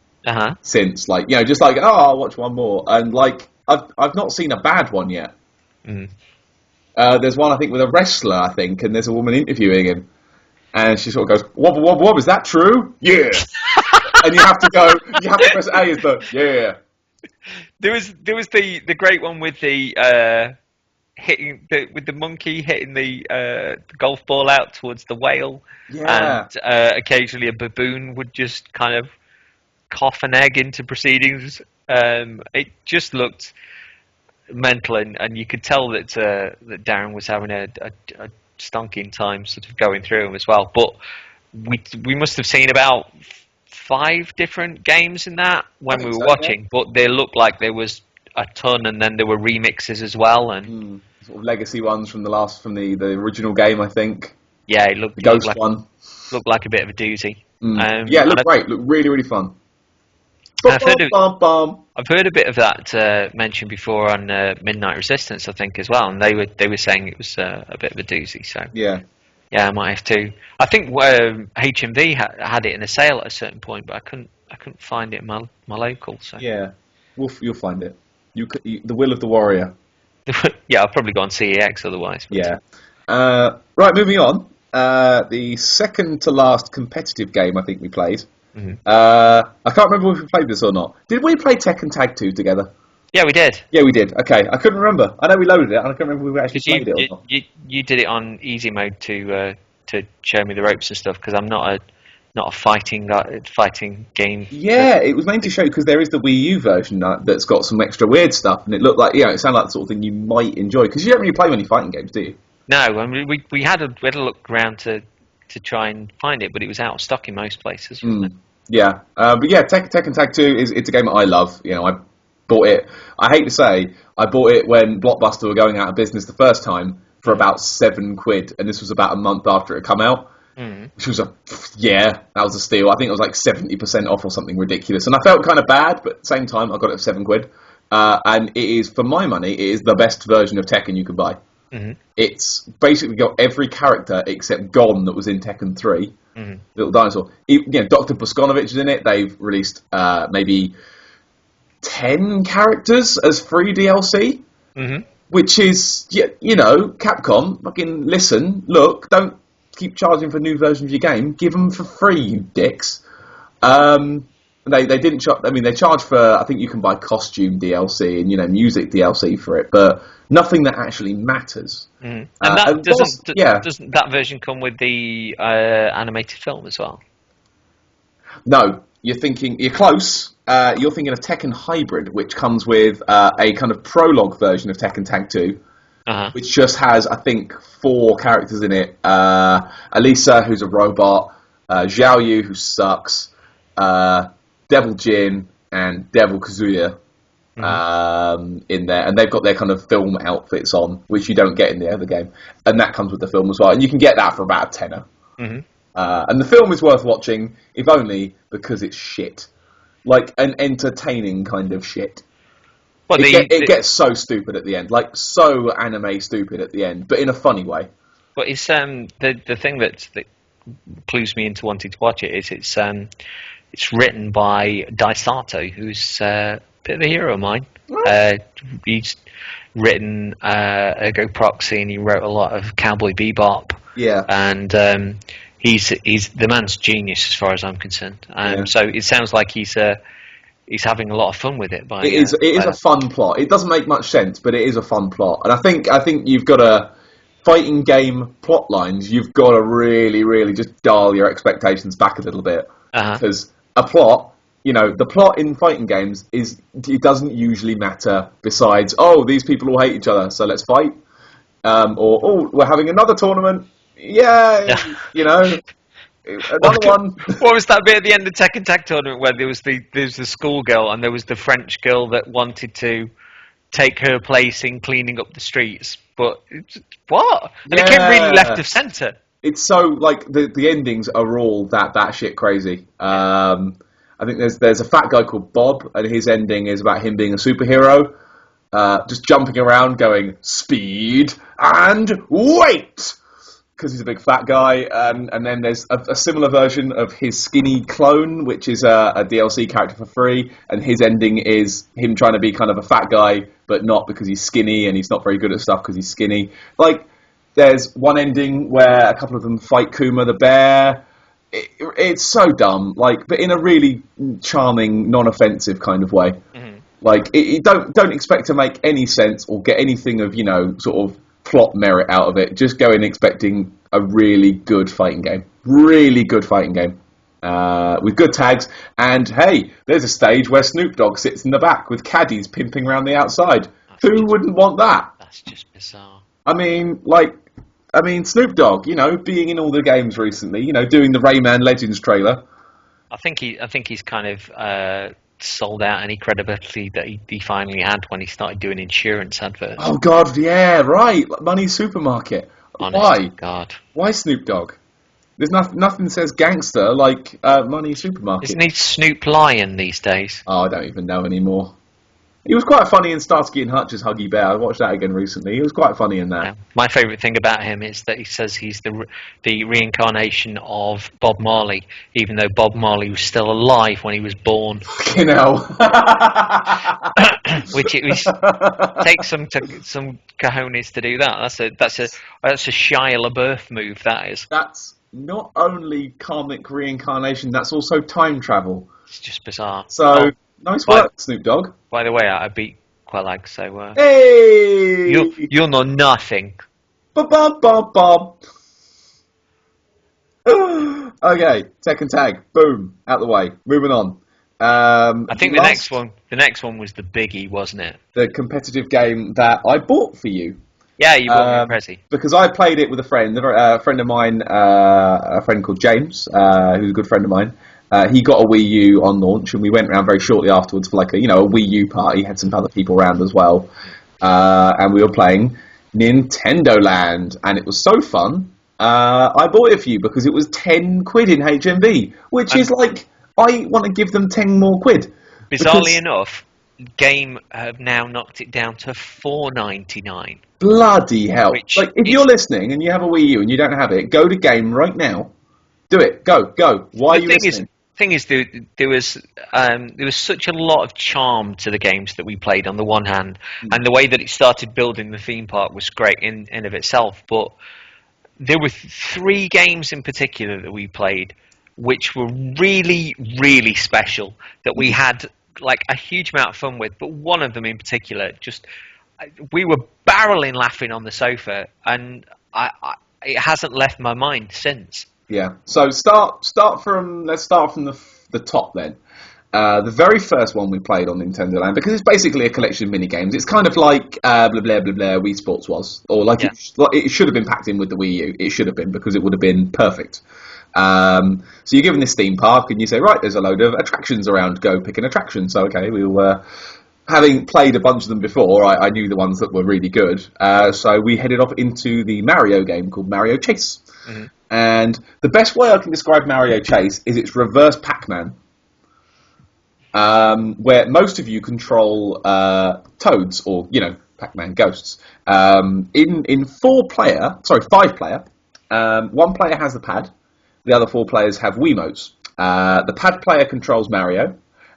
since, like, just like, I'll watch one more, and like I've not seen a bad one yet. There's one I think with a wrestler, I think, and there's a woman interviewing him, and she sort of goes, "Wobble wobble wobble, is that true?" Yeah. And you have to press A as the yeah. There was the great one with the hitting with the monkey hitting the golf ball out towards the whale, Yeah. and occasionally a baboon would just kind of cough an egg into proceedings. It just looked mental, and you could tell that Darren was having a stonking time sort of going through them as well. But we must have seen about 5 different games in that when we were watching, but they looked like there was a ton, and then there were remixes as well, and sort of legacy ones from the original game, I think. Yeah, it looked the ghost like, one looked like a bit of a doozy. Yeah, it looked great. Looked really, really fun. I've heard a bit of that mentioned before on Midnight Resistance, I think, as well, and they were saying it was a bit of a doozy. So yeah, I might have to. I think HMV had it in a sale at a certain point, but I couldn't find it in my local. So yeah, you'll find it. The will of the warrior. Yeah, I'll probably go on CEX otherwise. But. Yeah. Right, moving on. The second to last competitive game I think we played. I can't remember if we played this or not. Did we play Tekken Tag 2 together? Yeah, we did. Yeah, we did. Okay, I couldn't remember. I know we loaded it, and I can't remember if we actually played it or not. You did it on easy mode to show me the ropes and stuff, because I'm not a fighting game. Yeah, it was mainly to show, because there is the Wii U version that's got some extra weird stuff, and it looked like, it sounded like the sort of thing you might enjoy, because you don't really play many fighting games, do you? No, I mean, we had a look around to try and find it, but it was out of stock in most places, wasn't it? Yeah, but yeah, Tekken Tag 2 it's a game that I love. I bought it. I hate to say, I bought it when Blockbuster were going out of business the first time for about £7, and this was about a month after it had come out. Which was that was a steal. I think it was like 70% off or something ridiculous, and I felt kind of bad, but at the same time, I got it for £7. And it is, for my money, it is the best version of Tekken you can buy. It's basically got every character except Gon that was in Tekken 3. Little dinosaur. Dr. Boskonovich is in it. They've released maybe 10 characters as free DLC, which is, Capcom, fucking listen, look, don't keep charging for new versions of your game. Give them for free, you dicks. They didn't charge. I mean, they charge for. I think you can buy costume DLC and music DLC for it, but nothing that actually matters. And doesn't that version come with the animated film as well? No, you're close. You're thinking of Tekken Hybrid, which comes with a kind of prologue version of Tekken Tag 2, which just has, I think, 4 characters in it. Elisa, who's a robot, Xiao Yu, who sucks, Devil Jin, and Devil Kazuya in there. And they've got their kind of film outfits on, which you don't get in the other game. And that comes with the film as well. And you can get that for about a tenner. And the film is worth watching, if only because it's shit. Like an entertaining kind of shit. Well, it gets so stupid at the end, like so anime stupid at the end, but in a funny way. But it's the thing that clues me into wanting to watch it is it's written by Daisato, who's a bit of a hero of mine. He's written Ergo Proxy, and he wrote a lot of Cowboy Bebop. Yeah, and he's the man's genius as far as I'm concerned. So it sounds like he's having a lot of fun with it. It is a fun plot. It doesn't make much sense, but it is a fun plot. And I think you've got to fighting game plot lines, you've got to really, really just dial your expectations back a little bit. Because a plot, the plot in fighting games it doesn't usually matter besides, these people all hate each other, so let's fight. Or, we're having another tournament. Yeah. Another one. What was that bit at the end of Tekken Tag Tournament where there was the schoolgirl and there was the French girl that wanted to take her place in cleaning up the streets? But what? And it came really left of centre. It's so like the endings are all that shit crazy. I think there's a fat guy called Bob, and his ending is about him being a superhero, just jumping around, going speed and wait. Because he's a big fat guy, and then there's a similar version of his skinny clone, which is a DLC character for free, and his ending is him trying to be kind of a fat guy, but not because he's skinny, and he's not very good at stuff because he's skinny. Like, there's one ending where a couple of them fight Kuma the bear. It's so dumb, but in a really charming, non-offensive kind of way. Mm-hmm. Like, don't expect to make any sense or get anything of, sort of plot merit out of it. Just go in expecting a really good fighting game. Really good fighting game. With good tags. And, hey, there's a stage where Snoop Dogg sits in the back with caddies pimping around the outside. Who wouldn't want that? That's just bizarre. I mean, Snoop Dogg, being in all the games recently, doing the Rayman Legends trailer. I think he's kind of sold out any credibility that he finally had when he started doing insurance adverts. Oh God, yeah, right. Money Supermarket. Why? God. Why Snoop Dogg? There's nothing says gangster like Money Supermarket. Isn't he Snoop Lion these days? Oh, I don't even know anymore. He was quite funny in Starsky and Hutch's Huggy Bear. I watched that again recently. He was quite funny in that. Yeah. My favourite thing about him is that he says he's the reincarnation of Bob Marley, even though Bob Marley was still alive when he was born. Fucking hell. Which it was takes some cojones to do that. That's a Shia LaBeouf move. That is. That's not only karmic reincarnation. That's also time travel. It's just bizarre. So. Nice work, Snoop Dogg. By the way, I beat Quelag, so... hey! You'll know nothing. Bob. Okay, Tekken Tag. Boom. Out the way. Moving on. I think the next one was the biggie, wasn't it? The competitive game that I bought for you. Yeah, you bought me a Prezi. Because I played it with a friend of mine, a friend called James, who's a good friend of mine. He got a Wii U on launch, and we went around very shortly afterwards for a Wii U party. Had some other people around as well, and we were playing Nintendo Land, and it was so fun. I bought it for you because it was £10 in HMV, which is I want to give them 10 more quid. Bizarrely enough, Game have now knocked it down to £4.99. Bloody hell! If you're listening and you have a Wii U and you don't have it, go to Game right now. Do it. Go. Why are you listening? Thing is, there was such a lot of charm to the games that we played on the one hand, and the way that it started building the theme park was great in of itself. But there were 3 games in particular that we played, which were really, really special. That we had a huge amount of fun with. But one of them in particular, we were barreling laughing on the sofa, and it hasn't left my mind since. Yeah. So let's start from the top then. The very first one we played on Nintendo Land, because it's basically a collection of mini games. It's kind of like blah blah blah blah Wii Sports was, or it should have been packed in with the Wii U. It should have been, because it would have been perfect. So you're given this theme park, and you say, right, there's a load of attractions around. Go pick an attraction. So okay, we'll. Having played a bunch of them before, I knew the ones that were really good. So we headed off into the Mario game called Mario Chase. Mm-hmm. And the best way I can describe Mario Chase is it's reverse Pac-Man, where most of you control toads, or Pac-Man ghosts. In 5 player, one player has the pad, the other 4 players have Wiimotes. The pad player controls Mario,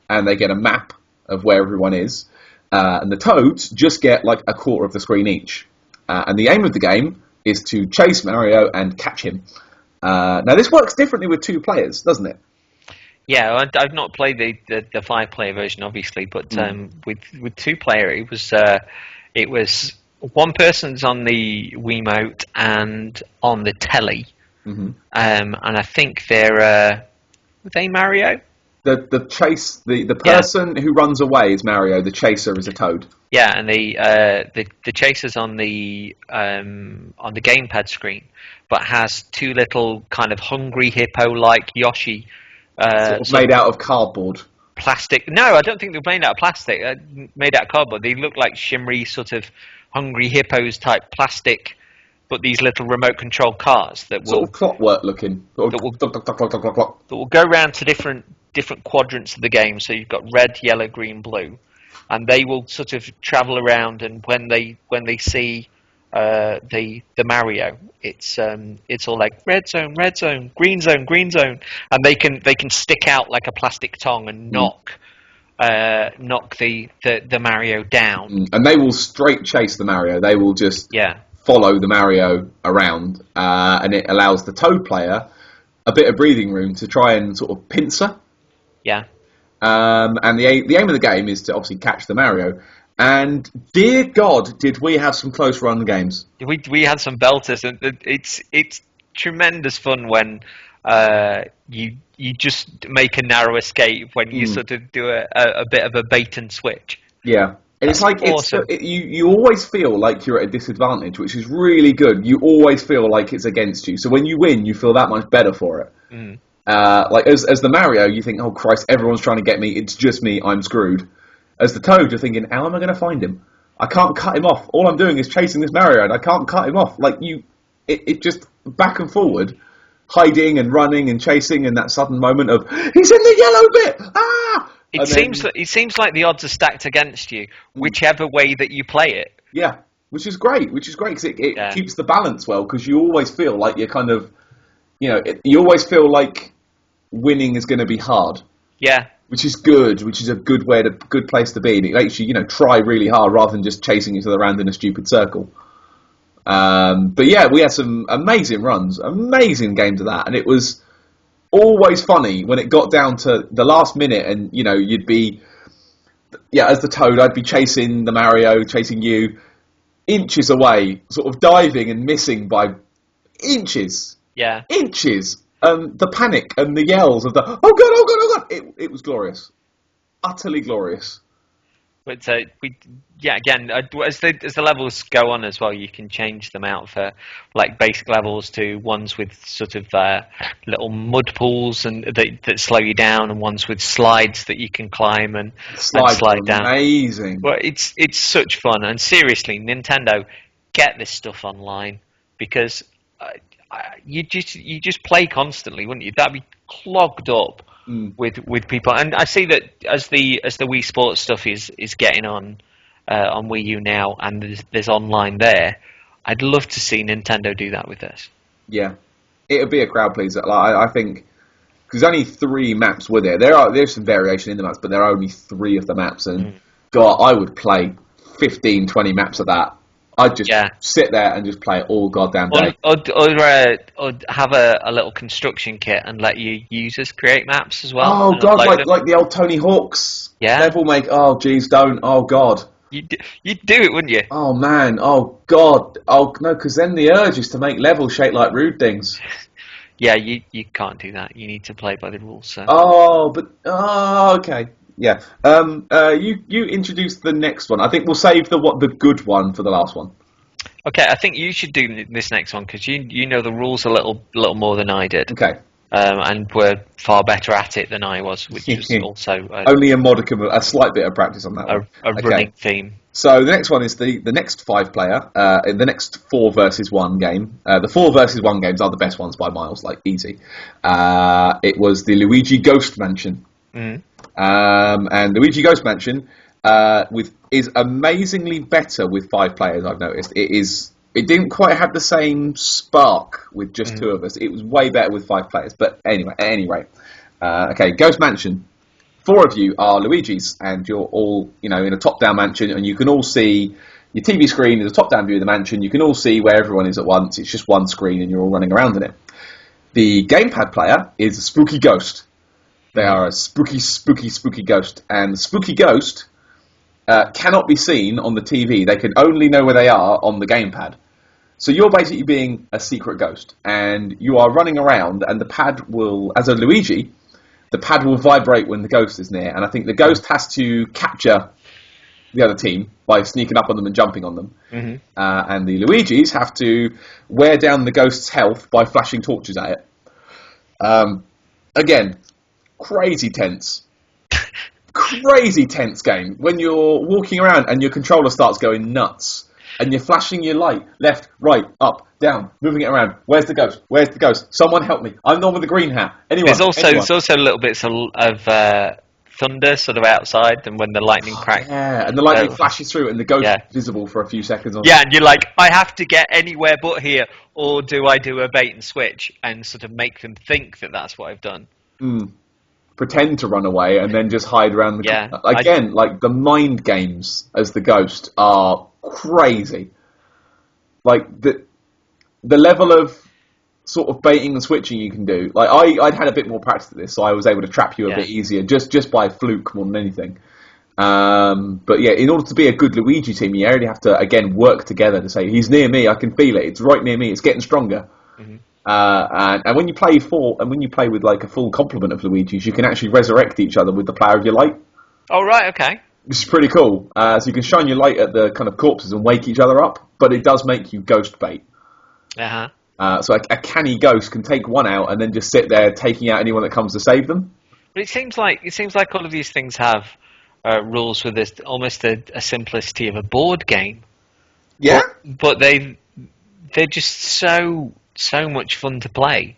and they get a map of where everyone is, and the toads just get a quarter of the screen each. And the aim of the game is to chase Mario and catch him. Now, this works differently with 2 players, doesn't it? Yeah, I've not played the 5-player version, obviously, but with 2-player, it was one person's on the Wiimote and on the telly, and I think they're were they Mario? The chase the person who runs away is Mario. The chaser is a toad. Yeah, and the chaser's on the gamepad screen, but has two little kind of hungry hippo like Yoshi, Sort of made out of cardboard. Plastic. No, I don't think they're made out of plastic. Made out of cardboard. They look like shimmery sort of hungry hippos type plastic, but these little remote controlled cars that will sort of clockwork looking. that will go around to different quadrants of the game. So you've got red, yellow, green, blue, and they will sort of travel around. And when they see the Mario, it's all like red zone, green zone, and they can stick out like a plastic tongue and knock the Mario down. And they will straight chase the Mario. They will just follow the Mario around, and it allows the Toad player a bit of breathing room to try and sort of pincer. Yeah. And the aim of the game is to obviously catch the Mario. And dear God, did we have some close run games? We had some belters, and it's tremendous fun when you just make a narrow escape when you sort of do a bit of a bait and switch. Yeah. And it's like awesome. You always feel like you're at a disadvantage, which is really good. You always feel like it's against you. So when you win, you feel that much better for it. Like as the Mario, you think, oh Christ, everyone's trying to get me. It's just me. I'm screwed. As the Toad, you're thinking, how am I going to find him? I can't cut him off. All I'm doing is chasing this Mario, and I can't cut him off. Like it just back and forward, hiding and running and chasing, and that sudden moment of he's in the yellow bit. Ah! It seems like the odds are stacked against you, whichever way that you play it. Yeah, which is great because it keeps the balance well, because you always feel like you're kind of, you always feel like winning is going to be hard. Yeah. Which is good, which is a good place to be. And it makes you, try really hard rather than just chasing each other around in a stupid circle. But yeah, we had some amazing runs, amazing games of that, and it was always funny when it got down to the last minute, and you'd be, as the Toad, I'd be chasing the Mario, chasing you, inches away, sort of diving and missing by inches. Yeah. Inches. The panic and the yells of the oh god, it was glorious, utterly glorious. But again, as the levels go on as well, you can change them out for like basic levels to ones with sort of little mud pools and that slow you down, and ones with slides that you can climb and slide down. Amazing. Well, it's such fun, and seriously, Nintendo, get this stuff online, because you just play constantly, wouldn't you? That'd be clogged up with people. And I see that as the Wii Sports stuff is getting on Wii U now, and there's online there. I'd love to see Nintendo do that with this. Yeah, it'd be a crowd pleaser. Like, I think because only 3 maps were there. There's some variation in the maps, but there are only 3 of the maps, and God, I would play 15, 20 maps of that. I'd just sit there and just play it all goddamn day. Or have a little construction kit and let your users create maps as well. Oh God, like the old Tony Hawk's level make. Oh geez, don't. Oh God. You'd do it, wouldn't you? Oh man. Oh God. Oh no, because then the urge is to make levels shaped like rude things. Yeah, you can't do that. You need to play by the rules. So. Okay. Yeah. You introduced the next one. I think we'll save the good one for the last one. Okay, I think you should do this next one, because you know the rules a little more than I did. Okay. And were far better at it than I was, which was also only a slight bit of practice on that one. A running theme. So the next one is the next 5-player, in the next 4 versus 1 game. The 4 versus 1 games are the best ones by miles, like easy. It was the Luigi Ghost Mansion. And Luigi Ghost Mansion is amazingly better with 5 players. I've noticed it didn't quite have the same spark with just 2 of us. It was way better with 5 players. But anyway, at any rate, okay, Ghost Mansion. 4 of you are Luigis, and you're all in a top-down mansion, and you can all see your TV screen is a top-down view of the mansion. You can all see where everyone is at once. It's just one screen, and you're all running around in it. The gamepad player is a spooky ghost. They are a spooky, spooky, spooky ghost. And the spooky ghost cannot be seen on the TV. They can only know where they are on the gamepad. So you're basically being a secret ghost, and you are running around, and the pad will, as a Luigi, the pad will vibrate when the ghost is near, and I think the ghost has to capture the other team by sneaking up on them and jumping on them. Mm-hmm. And the Luigis have to wear down the ghost's health by flashing torches at it. Again, crazy tense. Crazy tense game. When you're walking around and your controller starts going nuts, and you're flashing your light left, right, up, down, moving it around. Where's the ghost? Where's the ghost? Someone help me. I'm the one with the green hat. Anyone? There's also little bits of thunder sort of outside, and when the lightning cracks. Yeah, and the lightning flashes through, and the ghost is visible for a few seconds. Yeah, and you're like, I have to get anywhere but here, or do I do a bait and switch and sort of make them think that that's what I've done? Pretend to run away and then just hide around the corner. Again, like the mind games as the ghost are crazy. Like the level of sort of baiting and switching you can do. Like I'd had a bit more practice at this, so I was able to trap you a bit easier, just by fluke more than anything. But yeah, in order to be a good Luigi team, you only have to again work together to say he's near me, I can feel it, it's right near me, it's getting stronger. Mm-hmm. And when you play with like a full complement of Luigis, you can actually resurrect each other with the power of your light. Oh right, okay. Which is pretty cool. So you can shine your light at the kind of corpses and wake each other up, but it does make you ghost bait. So a canny ghost can take one out and then just sit there taking out anyone that comes to save them. But it seems like all of these things have rules with this almost a simplicity of a board game. Yeah, but they're just so much fun to play.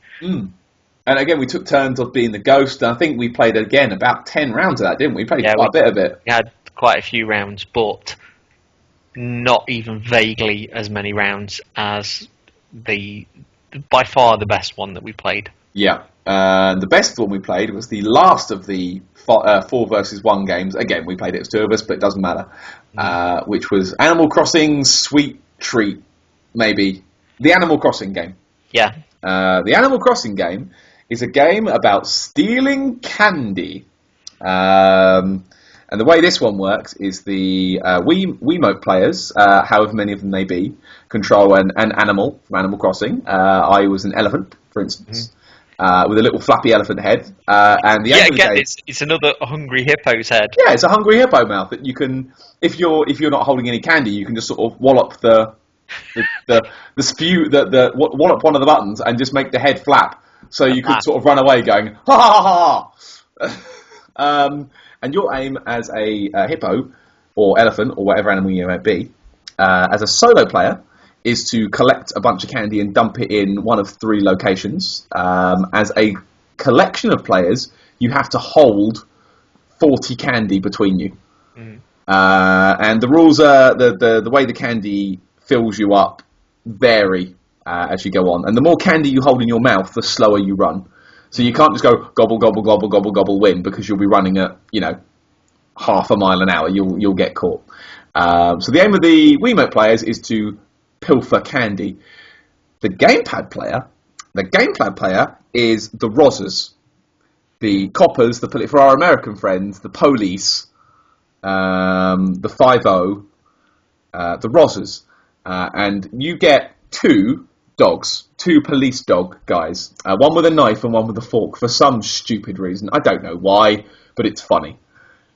And again, we took turns of being the ghost, and I think we played again about 10 rounds of that, didn't we? We played quite a bit of it. We had quite a few rounds, but not even vaguely as many rounds as by far the best one that we played. Yeah, the best one we played was the last of the 4 versus 1 games. Again, we played it as 2 of us, but it doesn't matter. Which was Animal Crossing Sweet Treat, maybe. The Animal Crossing game. Yeah. The Animal Crossing game is a game about stealing candy. And the way this one works is the Wiimote players, however many of them they be, control an animal from Animal Crossing. I was an elephant, for instance, with a little flappy elephant head. And the aim of the game, it's another hungry hippo's head. Yeah, it's a hungry hippo mouth that you can, if you're not holding any candy, you can just sort of wallop wallop one of the buttons and just make the head flap, so you could sort of run away going ha ha ha ha. And your aim as a hippo or elephant or whatever animal you might be, as a solo player, is to collect a bunch of candy and dump it in one of 3 locations. As a collection of players, you have to hold 40 candy between you. And the rules are the way the candy fills you up vary as you go on, and the more candy you hold in your mouth, the slower you run. So you can't just go gobble gobble gobble gobble gobble win, because you'll be running at half a mile an hour. You'll get caught. So the aim of the Wiimote players is to pilfer candy. The gamepad player is the Rozzers, the coppers, for our American friends, the police, the 5-0, the Rozzers. And you get 2 dogs, 2 police dog guys, one with a knife and one with a fork, for some stupid reason. I don't know why, but it's funny.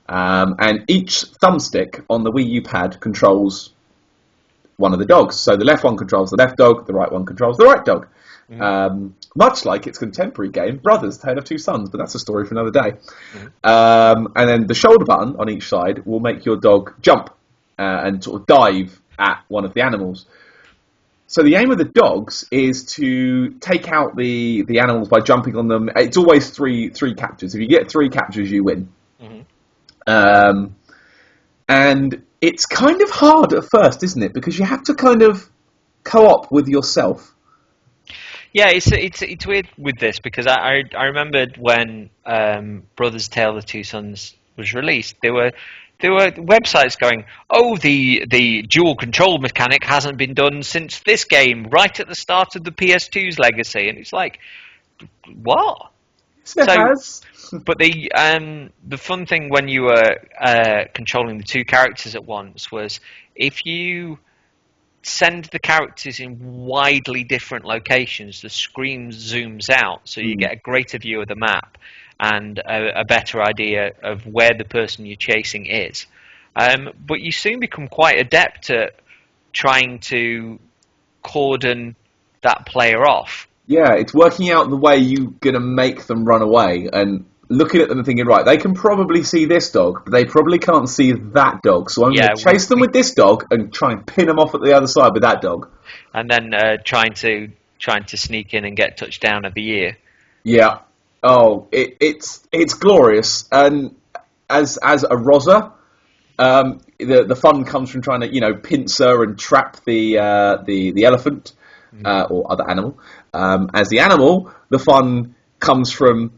And each thumbstick on the Wii U pad controls one of the dogs. So the left one controls the left dog, the right one controls the right dog. Much like its contemporary game, Brothers, Tale of Two Sons, but that's a story for another day. And then the shoulder button on each side will make your dog jump and sort of dive at one of the animals. So the aim of the dogs is to take out the animals by jumping on them. It's always three captures. If you get 3 captures, you win. And it's kind of hard at first, isn't it? Because you have to kind of co-op with yourself. Yeah, it's weird with this, because I remembered when Brothers Tale of Two Sons was released, there were websites going, oh, the dual control mechanic hasn't been done since this game, right at the start of the PS2's legacy. And it's like, what? It So, has. but the fun thing when you were controlling the two characters at once was if you send the characters in widely different locations, the screen zooms out, so you get a greater view of the map and a better idea of where the person you're chasing is. But you soon become quite adept at trying to cordon that player off. Yeah, it's working out the way you're going to make them run away and looking at them and thinking, right, they can probably see this dog, but they probably can't see that dog. So I'm going to chase them with this dog and try and pin them off at the other side with that dog. And then trying to sneak in and get touchdown of the year. Yeah. Oh, it's glorious. And as a Rosa, the fun comes from trying to pincer and trap the elephant or other animal. As the animal, the fun comes from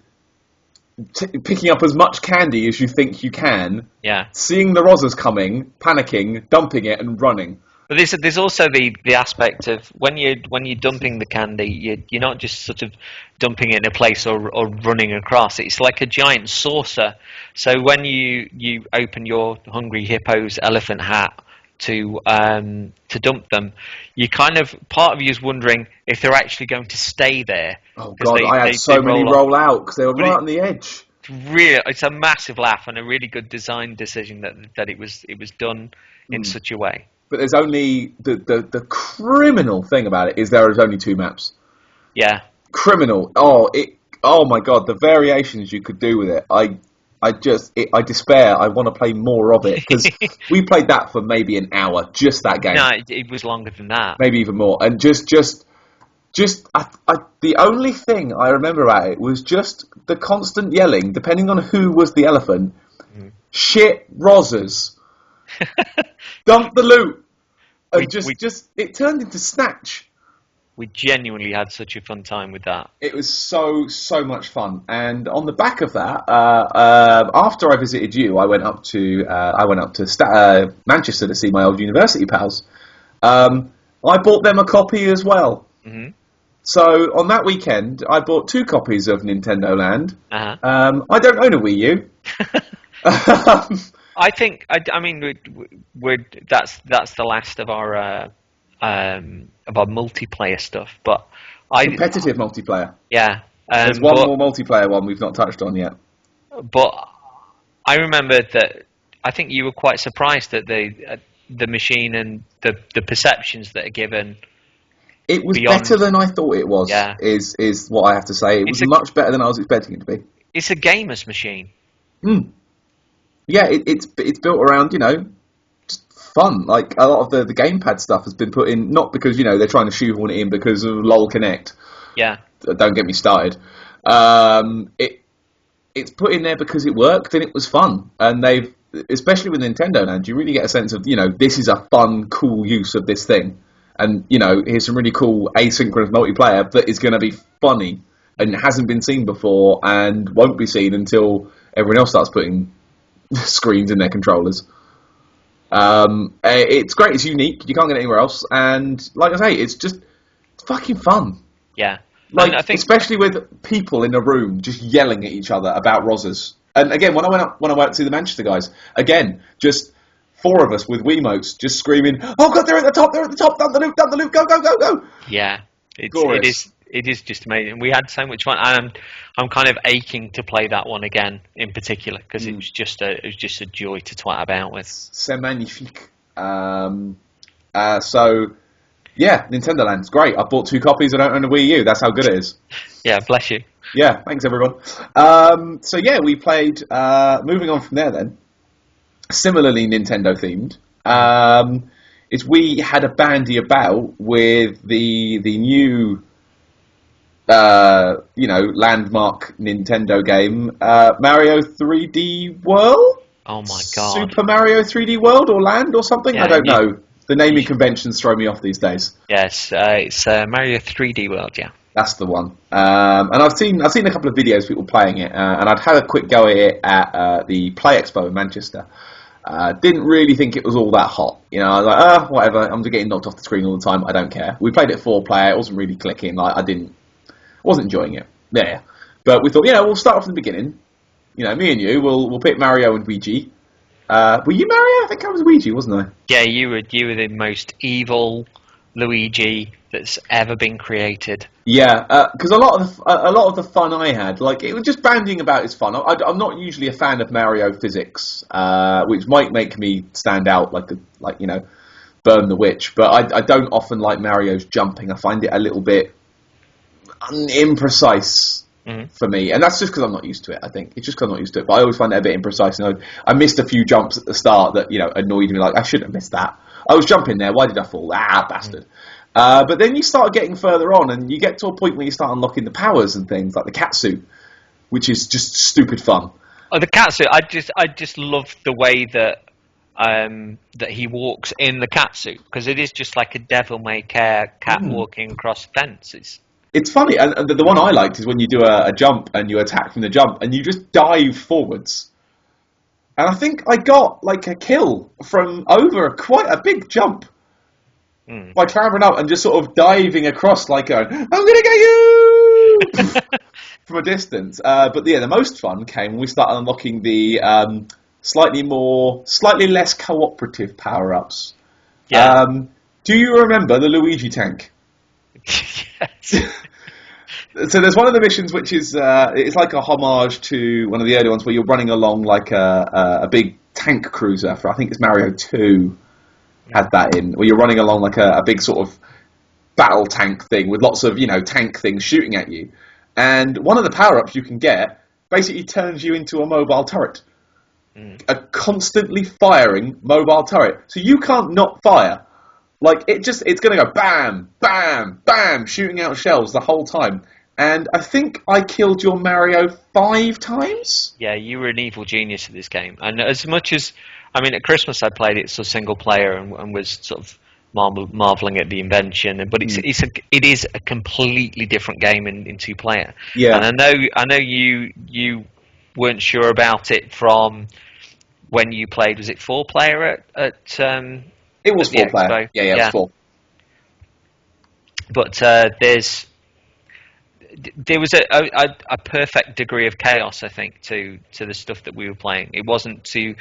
picking up as much candy as you think you can. Yeah. Seeing the Rosas coming, panicking, dumping it, and running. But there's also the aspect of when you're dumping the candy, you're not just sort of dumping it in a place or running across. It's like a giant saucer. So when you open your Hungry Hippo's elephant hat to dump them, you kind of part of you is wondering if they're actually going to stay there. Oh God, I had so many roll out because they were right on the edge. It's a massive laugh and a really good design decision that it was done in such a way. But there's only the criminal thing about it is there is only 2 maps. Yeah. Criminal. Oh my God, the variations you could do with it. I despair. I want to play more of it because we played that for maybe an hour, just that game. No, it was longer than that. Maybe even more. And the only thing I remember about it was just the constant yelling, depending on who was the elephant. Shit, Rosas. Dump the loot. And it turned into Snatch. We genuinely had such a fun time with that. It was so much fun, and on the back of that, after I visited you, I went up to Manchester to see my old university pals. I bought them a copy as well. Mm-hmm. So on that weekend, I bought 2 copies of Nintendo Land. Uh-huh. I don't own a Wii U. I think that's the last of our multiplayer stuff, but competitive multiplayer. Yeah, there's one more multiplayer one we've not touched on yet. But I remember that I think you were quite surprised at the machine and the perceptions that are given. It was better than I thought it was. Yeah. is what I have to say. It was much better than I was expecting it to be. It's a gamer's machine. Yeah, it's built around just fun. Like a lot of the gamepad stuff has been put in not because they're trying to shoehorn it in because of LOL Connect. Yeah. Don't get me started. It's put in there because it worked and it was fun. And they've, especially with Nintendo Land, you really get a sense of this is a fun, cool use of this thing. And here's some really cool asynchronous multiplayer that is going to be funny and hasn't been seen before and won't be seen until everyone else starts putting screens in their controllers. It's great. It's unique. You can't get it anywhere else. And like I say, it's fucking fun. Yeah. Like, I think, especially with people in a room just yelling at each other about Rosas. And again, when I went up to see the Manchester guys, again, just 4 of us with Wiimotes just screaming, "Oh God, they're at the top! They're at the top! Down the loop! Down the loop! Go! Go! Go! Go!" Yeah, it is just amazing. We had so much fun, and I'm kind of aching to play that one again in particular because it was just a joy to twat about with. C'est magnifique. So yeah, Nintendo Land's great. I bought 2 copies. I don't own a Wii U. That's how good it is. Yeah, bless you. Yeah, thanks everyone. So yeah, we played. Moving on from there, then. Similarly Nintendo themed. Is we had a bandy about with the new landmark Nintendo game, Mario 3D World? Oh my God. Super Mario 3D World or Land or something? Yeah, I don't know. The naming conventions throw me off these days. Yes, it's Mario 3D World, yeah. That's the one. And I've seen a couple of videos of people playing it, and I'd had a quick go at it at the Play Expo in Manchester. Didn't really think it was all that hot. I was like, whatever, I'm just getting knocked off the screen all the time, I don't care. We played it 4-player, it wasn't really clicking, I wasn't enjoying it. Yeah. But we thought, we'll start off from the beginning. Me and you, we'll pick Mario and Luigi. Were you Mario? I think I was Luigi, wasn't I? Yeah, you were the most evil Luigi that's ever been created. Yeah, because a lot of the fun I had, like it was just bandying about is fun. I'm not usually a fan of Mario physics, which might make me stand out like Burn the Witch. But I don't often like Mario's jumping. I find it a little bit imprecise for me, and that's just because I'm not used to it. I think it's just because I'm not used to it. But I always find it a bit imprecise, and I missed a few jumps at the start that annoyed me. Like I shouldn't have missed that. I was jumping there. Why did I fall? Ah, bastard. But then you start getting further on, and you get to a point where you start unlocking the powers and things like the catsuit, which is just stupid fun. Oh, the catsuit! I just love the way that that he walks in the catsuit, because it is just like a devil-may-care cat walking across fences. It's funny, and the one I liked is when you do a jump and you attack from the jump, and you just dive forwards. And I think I got like a kill from over quite a big jump. By clambering up and just sort of diving across like going, I'm going to get you! From a distance. But the most fun came when we started unlocking the slightly less cooperative power-ups. Yeah. Do you remember the Luigi tank? Yes. So there's one of the missions which is it's like a homage to one of the early ones where you're running along like a big tank cruiser for, I think it's Mario 2 had that in, where you're running along like a big sort of battle tank thing with lots of tank things shooting at you, and one of the power-ups you can get basically turns you into a mobile turret, a constantly firing mobile turret, so you can't not fire. Like it's going to go bam, bam, bam, shooting out shells the whole time. And I think I killed your Mario 5 times. Yeah, you were an evil genius at this game. And as much as, at Christmas I played it sort of single player and was sort of marveling at the invention. But it is a completely different game in two player. Yeah. And I know you weren't sure about it from when you played. Was it 4 player at It was 4 player. Expo? Yeah, it was 4. But there was a perfect degree of chaos, I think, to the stuff that we were playing. It wasn't too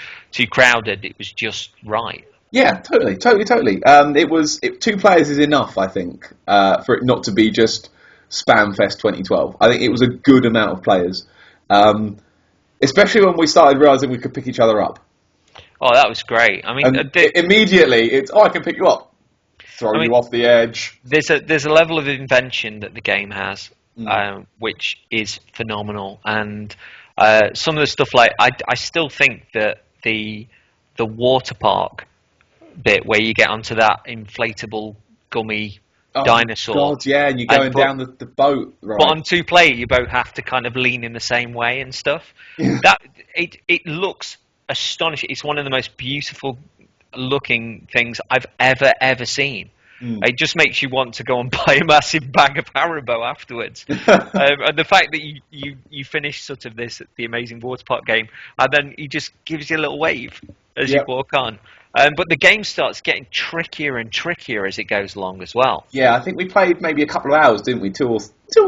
crowded. It was just right. Yeah, totally. 2 players is enough, I think, for it not to be just Spamfest 2012. I think it was a good amount of players, especially when we started realising we could pick each other up. Oh, that was great. Immediately, it's, I can pick you up, throw you off the edge. There's a level of invention that the game has, which is phenomenal. And some of the stuff, like I still think that the water park bit where you get onto that inflatable gummy dinosaur. God, yeah, and you're going down the boat. Right. But on 2 player, you both have to kind of lean in the same way and stuff. That it looks astonishing. It's one of the most beautiful looking things I've ever seen. It just makes you want to go and buy a massive bag of Haribo afterwards. And the fact that you finish sort of the amazing water park game, and then he just gives you a little wave as you walk on. But the game starts getting trickier and trickier as it goes along as well. Yeah, I think we played maybe a couple of hours, didn't we? 2 or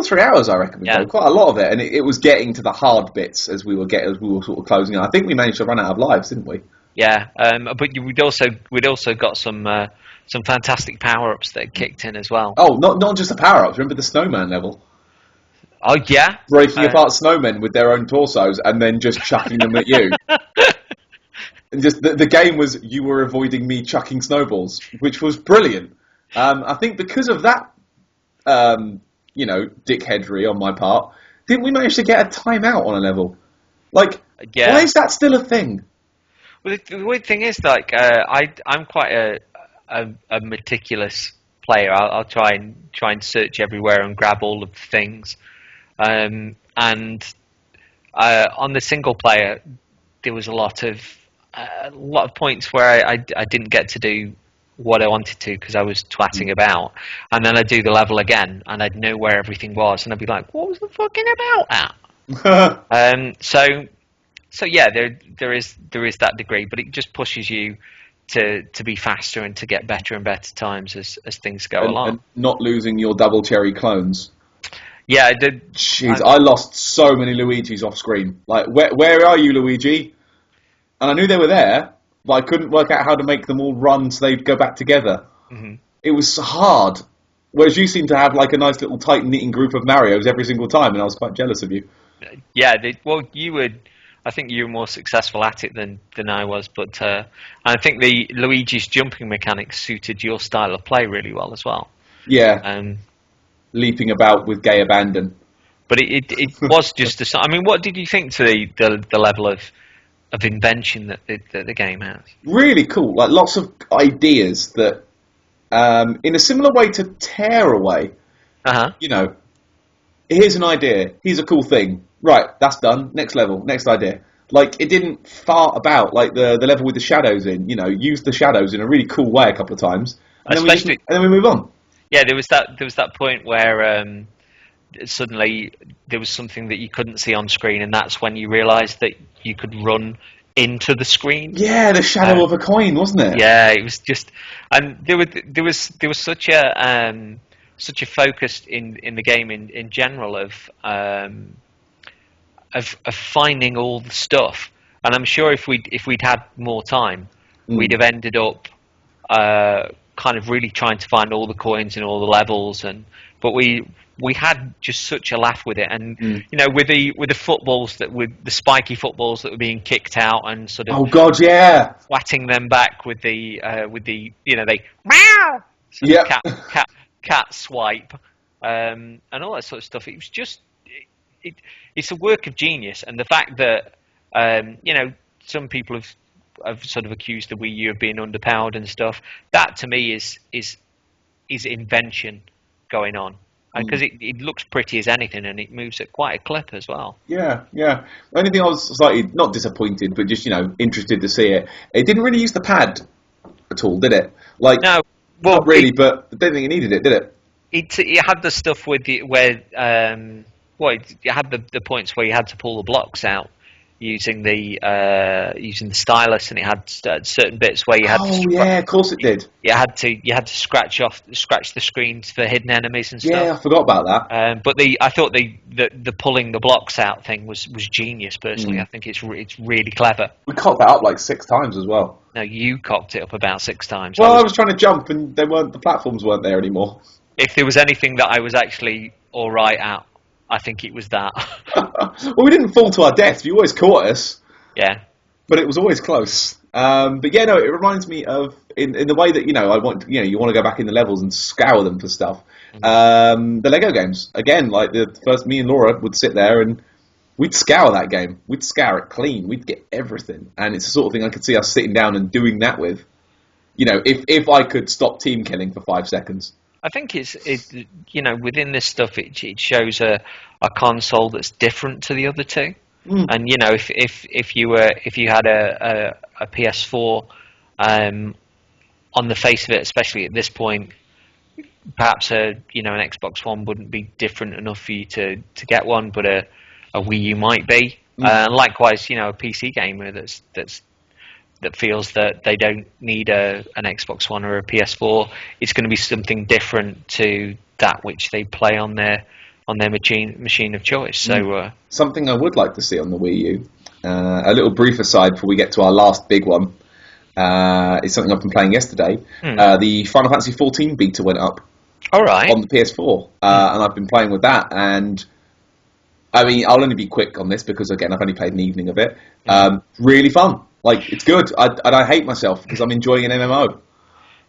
3 hours, I reckon. We played quite a lot of it, and it was getting to the hard bits as we were sort of closing out. I think we managed to run out of lives, didn't we? Yeah, but we'd also got some fantastic power-ups that kicked in as well. Oh, not just the power-ups. Remember the snowman level? Oh yeah, breaking apart snowmen with their own torsos and then just chucking them at you. And just the game was you were avoiding me chucking snowballs, which was brilliant. I think because of that, dickheadery on my part, didn't we manage to get a timeout on a level? Like, why is that still a thing? Well, the weird thing is, like, I'm quite a meticulous player. I'll try and search everywhere and grab all of the things. And on the single player, there was a lot of points where I didn't get to do what I wanted to because I was twatting about, and then I'd do the level again and I'd know where everything was, and I'd be like, what was the fucking about that? So yeah, there is that degree, but it just pushes you to be faster and to get better and better times as things go along. And not losing your double cherry clones. Yeah, I did. Jeez, I lost so many Luigis off screen. Like, where are you, Luigi? And I knew they were there, but I couldn't work out how to make them all run so they'd go back together. Mhm. It was hard. Whereas you seem to have like a nice little tight knitting group of Marios every single time, and I was quite jealous of you. Yeah, well, you would. I think you were more successful at it than I was, but I think the Luigi's jumping mechanics suited your style of play really well as well. Yeah, Um, leaping about with gay abandon. but it was just a. I mean, what did you think to the level of invention that the game has? Really cool. Like lots of ideas that, in a similar way to Tearaway, Uh-huh. you know, here's an idea, here's a cool thing. Right, that's done. Next level, next idea. Like it didn't fart about like the level with the shadows in. You know, use the shadows in a really cool way a couple of times, and then we move on. Yeah, there was that point where suddenly there was something that you couldn't see on screen, and that's when you realised that you could run into the screen. Yeah, the shadow of a coin, wasn't it? Yeah, it was just, and there was such a focus in the game in general of finding all the stuff, and I'm sure if we'd had more time, we'd have ended up kind of really trying to find all the coins in all the levels, but we had just such a laugh with it, and you know, with the footballs with the spiky footballs that were being kicked out, and sort of Oh God, yeah. swatting them back with the you know, they meow sort of cat swipe, and all that sort of stuff. It was just it's a work of genius, and the fact that you know, some people have sort of accused the Wii U of being underpowered and stuff. That to me is invention going on, because it looks pretty as anything, and it moves at quite a clip as well. Yeah, yeah. The only thing I was slightly not disappointed, but just interested to see it. It didn't really use the pad at all, did it? Like, No, well, not really, but I don't think it needed it, did it? it had the stuff with you had the points where you had to pull the blocks out using the stylus, and it had certain bits where you had Oh yeah, of course it did. you had to scratch the screens for hidden enemies and stuff. Yeah, I forgot about that. But I thought the pulling the blocks out thing was genius. Personally, I think it's really clever. We cocked that up like 6 times as well. No, you cocked it up about 6 times. Well, I was trying to jump, and the platforms weren't there anymore. If there was anything that I was actually all right at, I think it was that. Well, we didn't fall to our death. You always caught us. Yeah. But it was always close. But yeah, no, it reminds me of in the way that I want you want to go back in the levels and scour them for stuff. The Lego games again, like the first, me and Laura would sit there and we'd scour that game. We'd scour it clean. We'd get everything, and it's the sort of thing I could see us sitting down and doing that with. If I could stop team killing for 5 seconds. I think within this stuff it shows a console that's different to the other two. And if you had a PS4, on the face of it, especially at this point, perhaps an Xbox One wouldn't be different enough for you to get one, but a Wii U might be. Likewise, a PC gamer that feels that they don't need an Xbox One or a PS4, it's going to be something different to that which they play on their machine of choice. So something I would like to see on the Wii U. A little brief aside before we get to our last big one. It's something I've been playing yesterday. The Final Fantasy XIV beta went up. All right. On the PS4, and I've been playing with that. And I mean, I'll only be quick on this because again, I've only played an evening of it. Really fun. Like, it's good. I hate myself because I'm enjoying an MMO.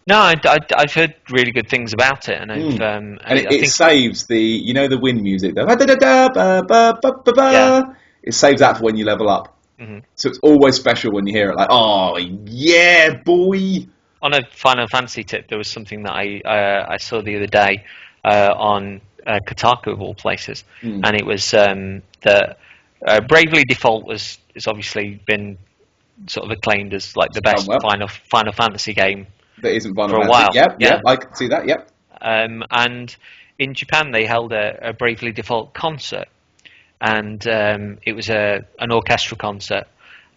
No, I've heard really good things about it, and it saves the wind music. It saves that for when you level up. So it's always special when you hear it. Like, oh yeah, boy. On a Final Fantasy tip, there was something that I saw the other day on Kotaku of all places, and it was that Bravely Default has obviously been sort of acclaimed as like the best Final Fantasy game that isn't Final for a Fantasy. while. Yep, I can see that. Yep. And in Japan, they held a Bravely Default concert, and it was an orchestral concert,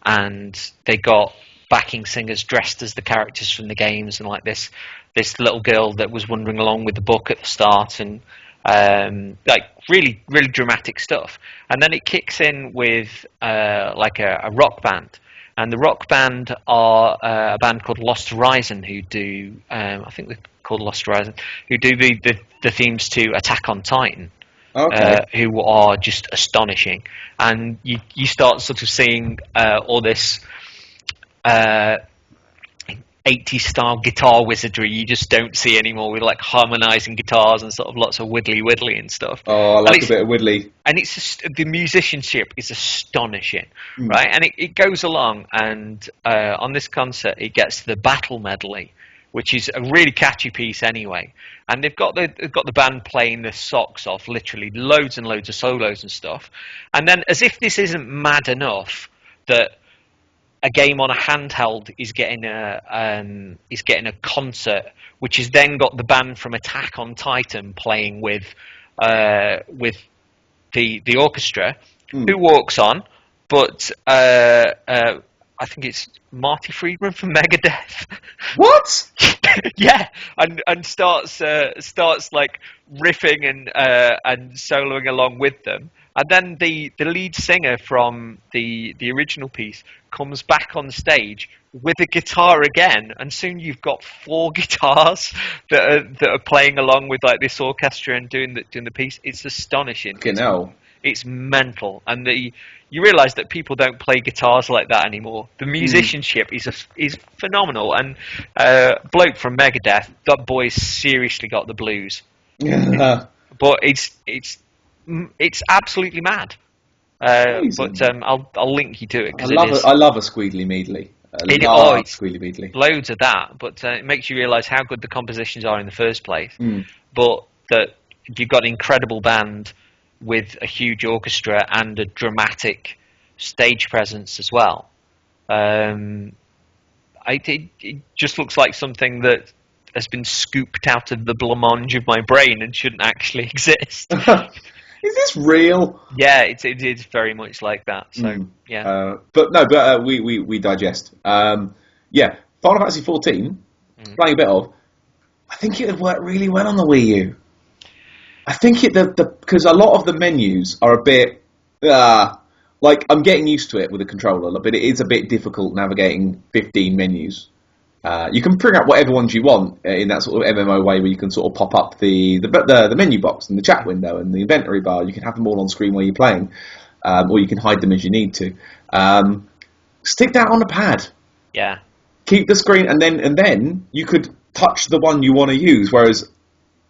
and they got backing singers dressed as the characters from the games, and like this little girl that was wandering along with the book at the start, and like really really dramatic stuff, and then it kicks in with like a rock band. And the rock band are a band called Lost Horizon, who do I think they're called Lost Horizon, who do the themes to Attack on Titan. Okay. Who are just astonishing, and you start sort of seeing all this 80s style guitar wizardry you just don't see anymore, with like harmonizing guitars and sort of lots of widdly and stuff. Oh, I And like a it's bit of Whitley. and it's just, the musicianship is astonishing, Mm. right? And it goes along, and on this concert it gets to the battle medley, which is a really catchy piece anyway. And they've got the band playing their socks off, literally loads and loads of solos and stuff. And then, as if this isn't mad enough, that a game on a handheld is getting a concert, which has then got the band from Attack on Titan playing with the orchestra, who walks on, but I think it's Marty Friedman from Megadeth. What? Yeah, and starts like riffing and soloing along with them, and then the lead singer from the original piece comes back on stage with a guitar again, and soon you've got 4 guitars that are playing along with like this orchestra and doing the piece. It's astonishing. Fucking hell. It's mental, and you realise that people don't play guitars like that anymore. The musicianship is phenomenal, and bloke from Megadeth, that boy's seriously got the blues. But it's absolutely mad. But I'll link you to it, because I love a Squeedly Meadly. Squeedly Meadly. Loads of that, but it makes you realise how good the compositions are in the first place. But that you've got an incredible band with a huge orchestra and a dramatic stage presence as well. It just looks like something that has been scooped out of the blancmange of my brain and shouldn't actually exist. Is this real? Yeah, it is very much like that. So yeah, we digest. Yeah, Final Fantasy 14, playing a bit of. I think it would work really well on the Wii U. I think because a lot of the menus are a bit like, I'm getting used to it with a controller, but it is a bit difficult navigating 15 menus. You can bring up whatever ones you want in that sort of MMO way, where you can sort of pop up the menu box and the chat window and the inventory bar. You can have them all on screen while you're playing, or you can hide them as you need to. Stick that on a pad. Yeah. Keep the screen, and then you could touch the one you want to use. Whereas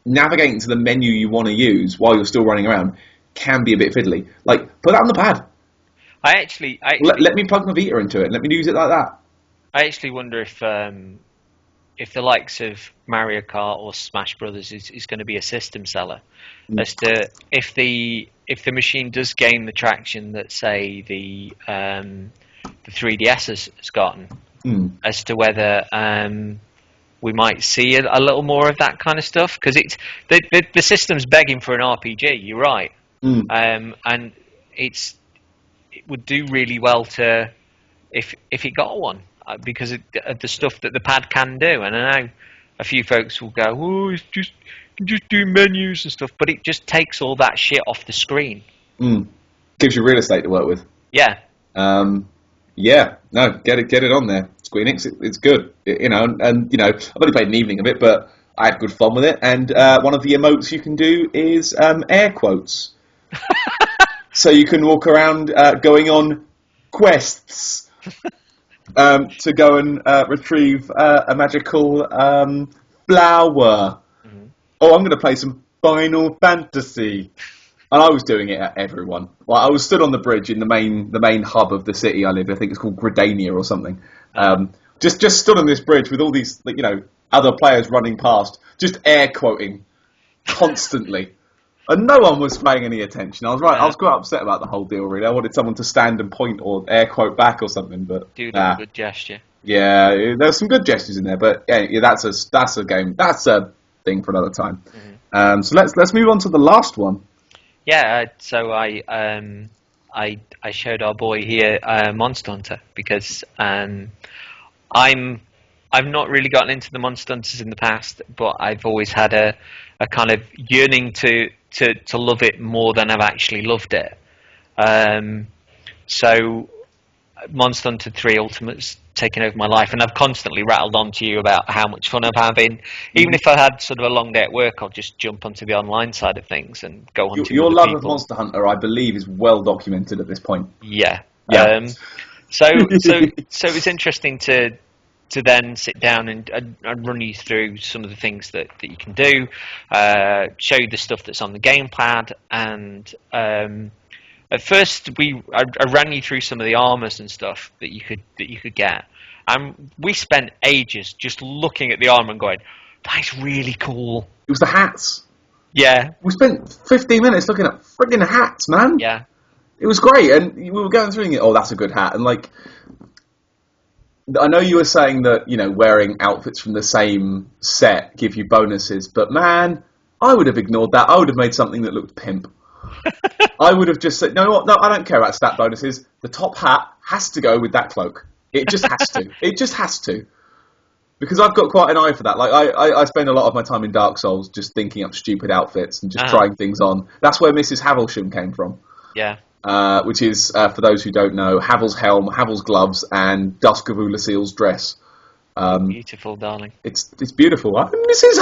navigating to the menu you want to use while you're still running around can be a bit fiddly. Like, put that on the pad. I actually let me plug my Vita into it and let me use it like that. I actually wonder if the likes of Mario Kart or Smash Brothers is going to be a system seller, as to if the machine does gain the traction that, say, the 3DS has gotten, as to whether we might see a little more of that kind of stuff, because it's the system's begging for an RPG. You're right, and it would do really well to if it got one, because of the stuff that the pad can do. And I know a few folks will go, "Oh, it's just do menus and stuff," but it just takes all that shit off the screen. Gives you real estate to work with. Yeah. Yeah. No, get it on there. Squeenix, it's good. And I've only played an evening of it, but I had good fun with it. And one of the emotes you can do is air quotes. So you can walk around going on quests to go and retrieve a magical flower. Oh, I'm going to play some Final Fantasy. And I was doing it at everyone. Like, I was stood on the bridge in the main hub of the city I live in. I think it's called Gridania or something. Just stood on this bridge with all these, other players running past, just air quoting constantly. And no one was paying any attention. I was quite upset about the whole deal, really. I wanted someone to stand and point or air quote back or something, but Do a good gesture. Yeah, there's some good gestures in there, but yeah, that's a game. That's a thing for another time. So let's move on to the last one. Yeah, so I showed our boy here Monster Hunter, because I've not really gotten into the Monster Hunters in the past, but I've always had a kind of yearning to to love it more than I've actually loved it. So Monster Hunter 3 Ultimate's taken over my life, and I've constantly rattled on to you about how much fun I'm having. Even if I had sort of a long day at work, I'll just jump onto the online side of things and go on to Your other love people. of Monster Hunter, I believe, is well documented at this point. Yeah. Yeah. So it's interesting to then sit down and run you through some of the things that you can do, show you the stuff that's on the gamepad, and at first I ran you through some of the armors and stuff that you could get, and we spent ages just looking at the armor and going, "That's really cool." It was the hats. Yeah. We spent 15 minutes looking at friggin' hats, man. Yeah. It was great, and we were going through it. Oh, that's a good hat, and like, I know you were saying that, you know, wearing outfits from the same set give you bonuses, but man, I would have ignored that. I would have made something that looked pimp. I would have just said, no, what? No, I don't care about stat bonuses. The top hat has to go with that cloak. It just has to. It just has to. Because I've got quite an eye for that. Like, I spend a lot of my time in Dark Souls just thinking up stupid outfits and just trying things on. That's where Mrs. Havisham came from. Yeah. Which is, for those who don't know, Havel's helm, Havel's gloves, and Dusk of Ulaseel's dress. Beautiful, darling. It's beautiful. Mrs.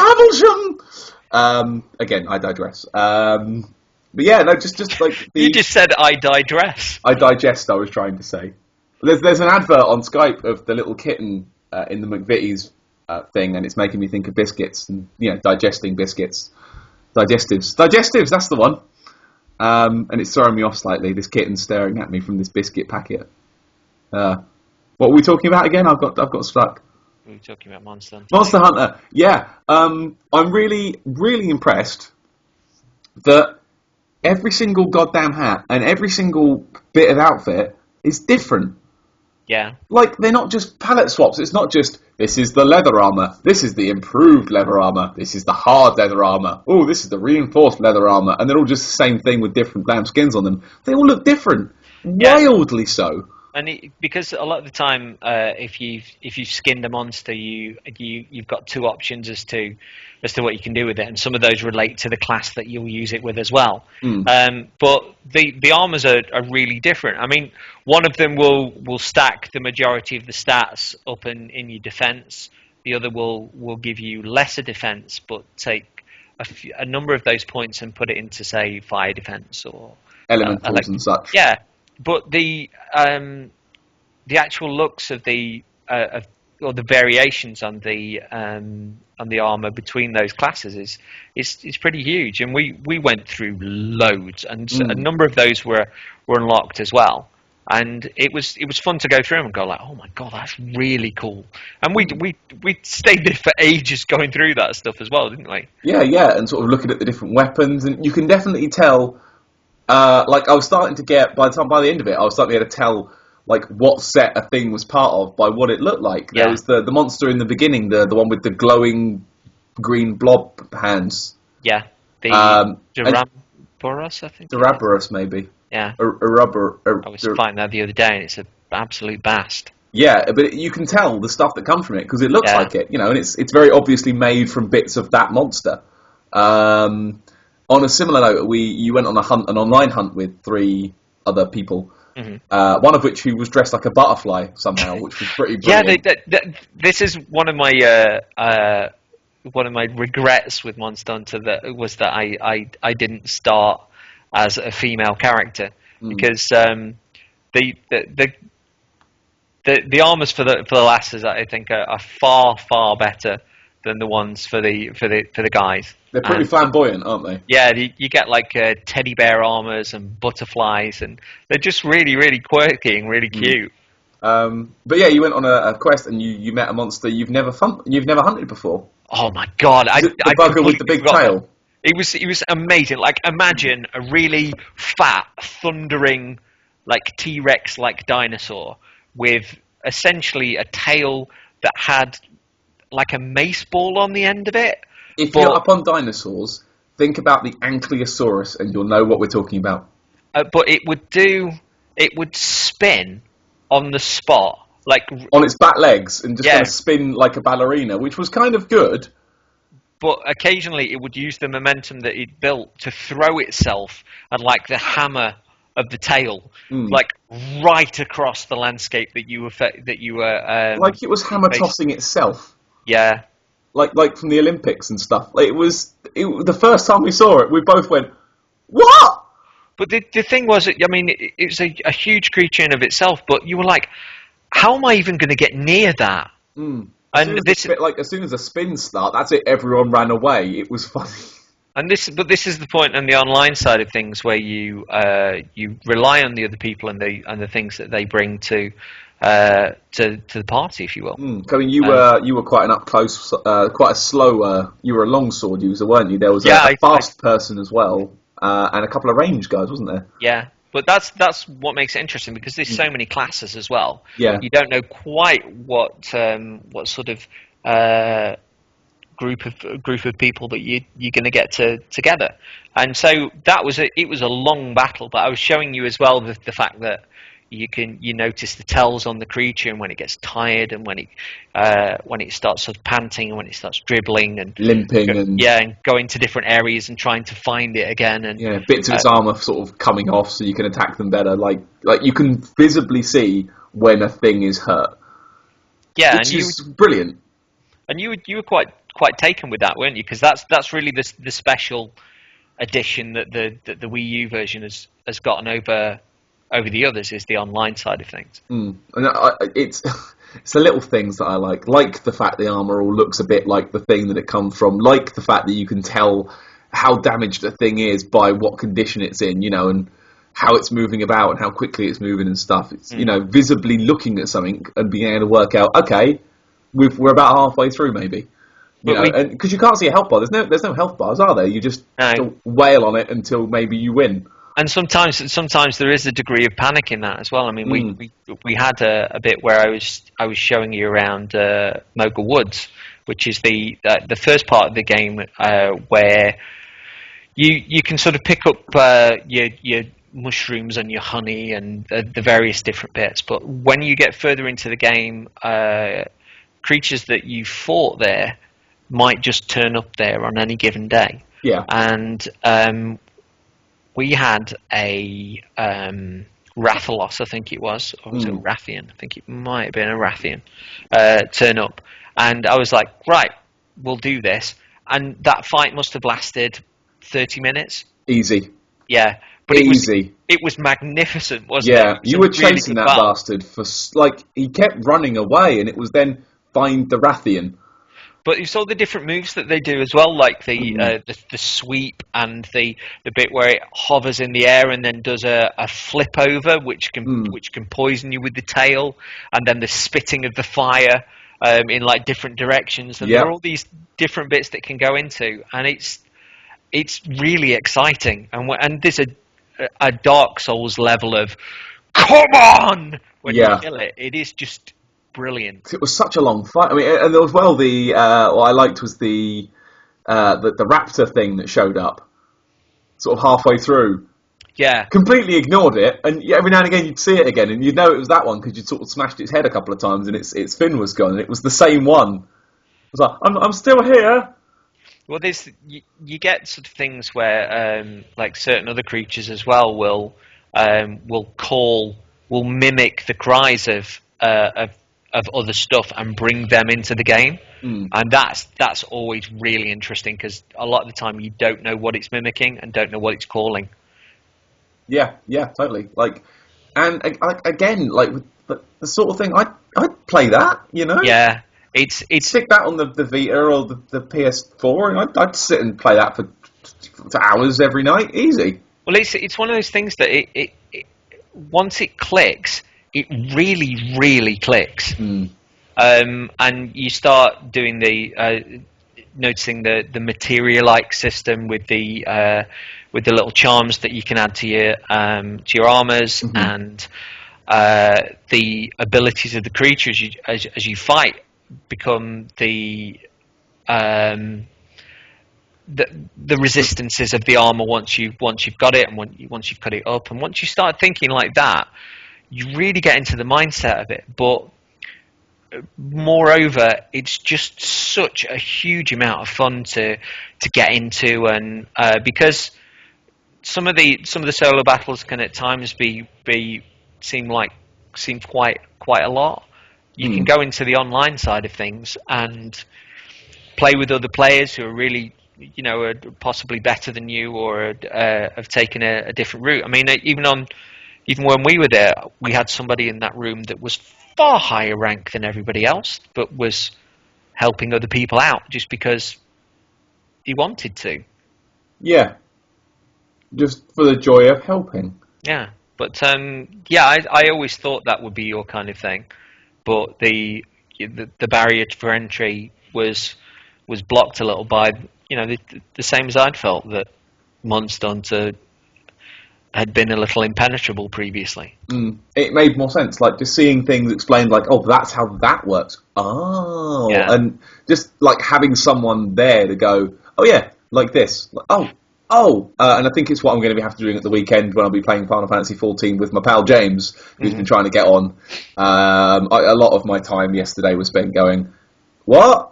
Havisham! Again, I digress. But yeah, no, just like... You just said I digress. I digest, I was trying to say. There's an advert on Skype of the little kitten in the McVitie's thing, and it's making me think of biscuits, and, you know, digesting biscuits. Digestives, that's the one. And it's throwing me off slightly. This kitten's staring at me from this biscuit packet. What were we talking about again? I've got stuck. We were talking about Monster Hunter. Monster Hunter. Yeah. I'm really, really impressed that every single goddamn hat and every single bit of outfit is different. Yeah. Like, they're not just palette swaps. It's not just, this is the leather armor, this is the improved leather armor, this is the hard leather armor, oh, this is the reinforced leather armor, and they're all just the same thing with different damn skins on them. They all look different. Yeah. Wildly so. And because a lot of the time, if you've skinned a monster, you've got two options as to what you can do with it, and some of those relate to the class that you'll use it with as well. But the armors are really different. I mean, one of them will stack the majority of the stats up in your defense. The other will give you lesser defense, but take a number of those points and put it into, say, fire defense or elementals and such. Yeah. But the actual looks of or the variations on the armor between those classes is pretty huge, and we went through loads, and a number of those were unlocked as well, and it was fun to go through them and go like, oh my god, that's really cool, and we stayed there for ages going through that stuff as well, didn't we? Yeah, and sort of looking at the different weapons, and you can definitely tell. Like, I was starting to get, by the end of it, I was starting to be able to tell, like, what set a thing was part of by what it looked like. There was the monster in the beginning, the one with the glowing green blob hands. Yeah, the Duraboros, I think. Duraboros, maybe. Yeah. I was fighting that the other day, and it's an absolute bast. Yeah, but you can tell the stuff that comes from it, because it looks like it, you know, and it's very obviously made from bits of that monster. On a similar note, you went on an online hunt with 3 other people. One of which who was dressed like a butterfly somehow, which was pretty brilliant. Yeah, this is one of my regrets with Monster Hunter that I didn't start as a female character, because the armors for the lasses, I think, are far better than the ones for the guys. They're pretty flamboyant, aren't they? Yeah, you get like teddy bear armors and butterflies, and they're just really, really quirky and really cute. But yeah, you went on a quest and you met a monster you've never hunted before. Oh my god! The bugger with the big tail. It was amazing. Like, imagine a really fat, thundering, like T-Rex like dinosaur with essentially a tail that had like a mace ball on the end of it. If you're up on dinosaurs, think about the Ankylosaurus and you'll know what we're talking about. But it would spin on the spot, like on its back legs, and just kind of spin like a ballerina, which was kind of good. but occasionally it would use the momentum that it built to throw itself at like the hammer of the tail, like right across the landscape that you were Like it was hammer facing. tossing itself. Yeah. Like from the Olympics and stuff. Like the first time we saw it, we both went, "What?" But the thing was, I mean, it was a huge creature in of itself, but you were like, how am I even going to get near that? As soon as the spins start, that's it. Everyone ran away. It was funny. But this is the point on the online side of things where you rely on the other people and the things that they bring to the party, if you will. I mean, you were quite an up close, quite a slow. You were a longsword user, weren't you? There was a fast person as well, and a couple of range guys, wasn't there? Yeah. But that's what makes it interesting because there's so many classes as well. Yeah. You don't know quite what sort of group of people that you're going to get together, and so it was a long battle. But I was showing you as well the fact that you notice the tells on the creature and when it gets tired and when it starts sort of panting and when it starts dribbling and limping and going to different areas and trying to find it again, and bits of its armor sort of coming off so you can attack them better. Like you can visibly see when a thing is hurt. Yeah, which is brilliant. And you were quite taken with that, weren't you? Because that's really the special addition that the Wii U version has gotten over the others, is the online side of things. And it's the little things that I like the fact the armor all looks a bit like the thing that it comes from, like the fact that you can tell how damaged a thing is by what condition it's in, and how it's moving about and how quickly it's moving and stuff. It's visibly looking at something and being able to work out, okay, we're about halfway through maybe. Because you can't see a health bar. There's no health bars, are there? You just wail on it until maybe you win. And sometimes there is a degree of panic in that as well. I mean, we had a bit where I was showing you around Mogul Woods, which is the first part of the game where you can sort of pick up your mushrooms and your honey and the various different bits. But when you get further into the game, creatures that you fought there might just turn up there on any given day. Yeah. And we had a Rathalos, I think it was, or was it a Rathian? I think it might have been a Rathian, turn up. And I was like, right, we'll do this. And that fight must have lasted 30 minutes. Easy. Yeah. But easy. It was magnificent, wasn't it? Yeah, you were chasing that bastard for, he kept running away, and it was then find the Rathian. But you saw the different moves that they do as well, like the sweep and the bit where it hovers in the air and then does a flip over, which can poison you with the tail, and then the spitting of the fire in like different directions, and there are all these different bits that can go into, and it's really exciting, and there's a Dark Souls level of come on when you kill it. It is just brilliant. It was such a long fight. I mean, and as well, what I liked was the raptor thing that showed up, sort of halfway through. Yeah. Completely ignored it, and every now and again you'd see it again, and you'd know it was that one because you'd sort of smashed its head a couple of times, and its fin was gone, and it was the same one. It was like, I'm still here. Well, you get sort of things where like certain other creatures as well will mimic the cries of other stuff and bring them into the game, and that's always really interesting because a lot of the time you don't know what it's mimicking and don't know what it's calling. Yeah, totally. And again, the sort of thing I'd play that, Yeah, it's stick that on the Vita or the PS4, and I'd sit and play that for hours every night, easy. Well, it's one of those things that it once it clicks, it really, really clicks. And you start doing noticing the materialike system with the little charms that you can add to your armors, and the abilities of the creatures as you fight become the resistances of the armor once you've got it, and once you've cut it up, and once you start thinking like that, you really get into the mindset of it. But moreover, it's just such a huge amount of fun to get into, and because some of the solo battles can at times be seem quite a lot. You can go into the online side of things and play with other players who are really, are possibly better than you, or have taken a different route. I mean, even when we were there, we had somebody in that room that was far higher rank than everybody else, but was helping other people out just because he wanted to. Yeah. Just for the joy of helping. Yeah, but I always thought that would be your kind of thing, but the barrier for entry was blocked a little by the same as I'd felt, that Monster Hunter had been a little impenetrable previously. It made more sense, like just seeing things explained, like, oh, that's how that works. Oh, yeah. And just like having someone there to go, oh yeah, like this. Like, and I think it's what I'm going to have to doing at the weekend when I'll be playing Final Fantasy XIV with my pal James, who's been trying to get on. A lot of my time yesterday was spent going, what?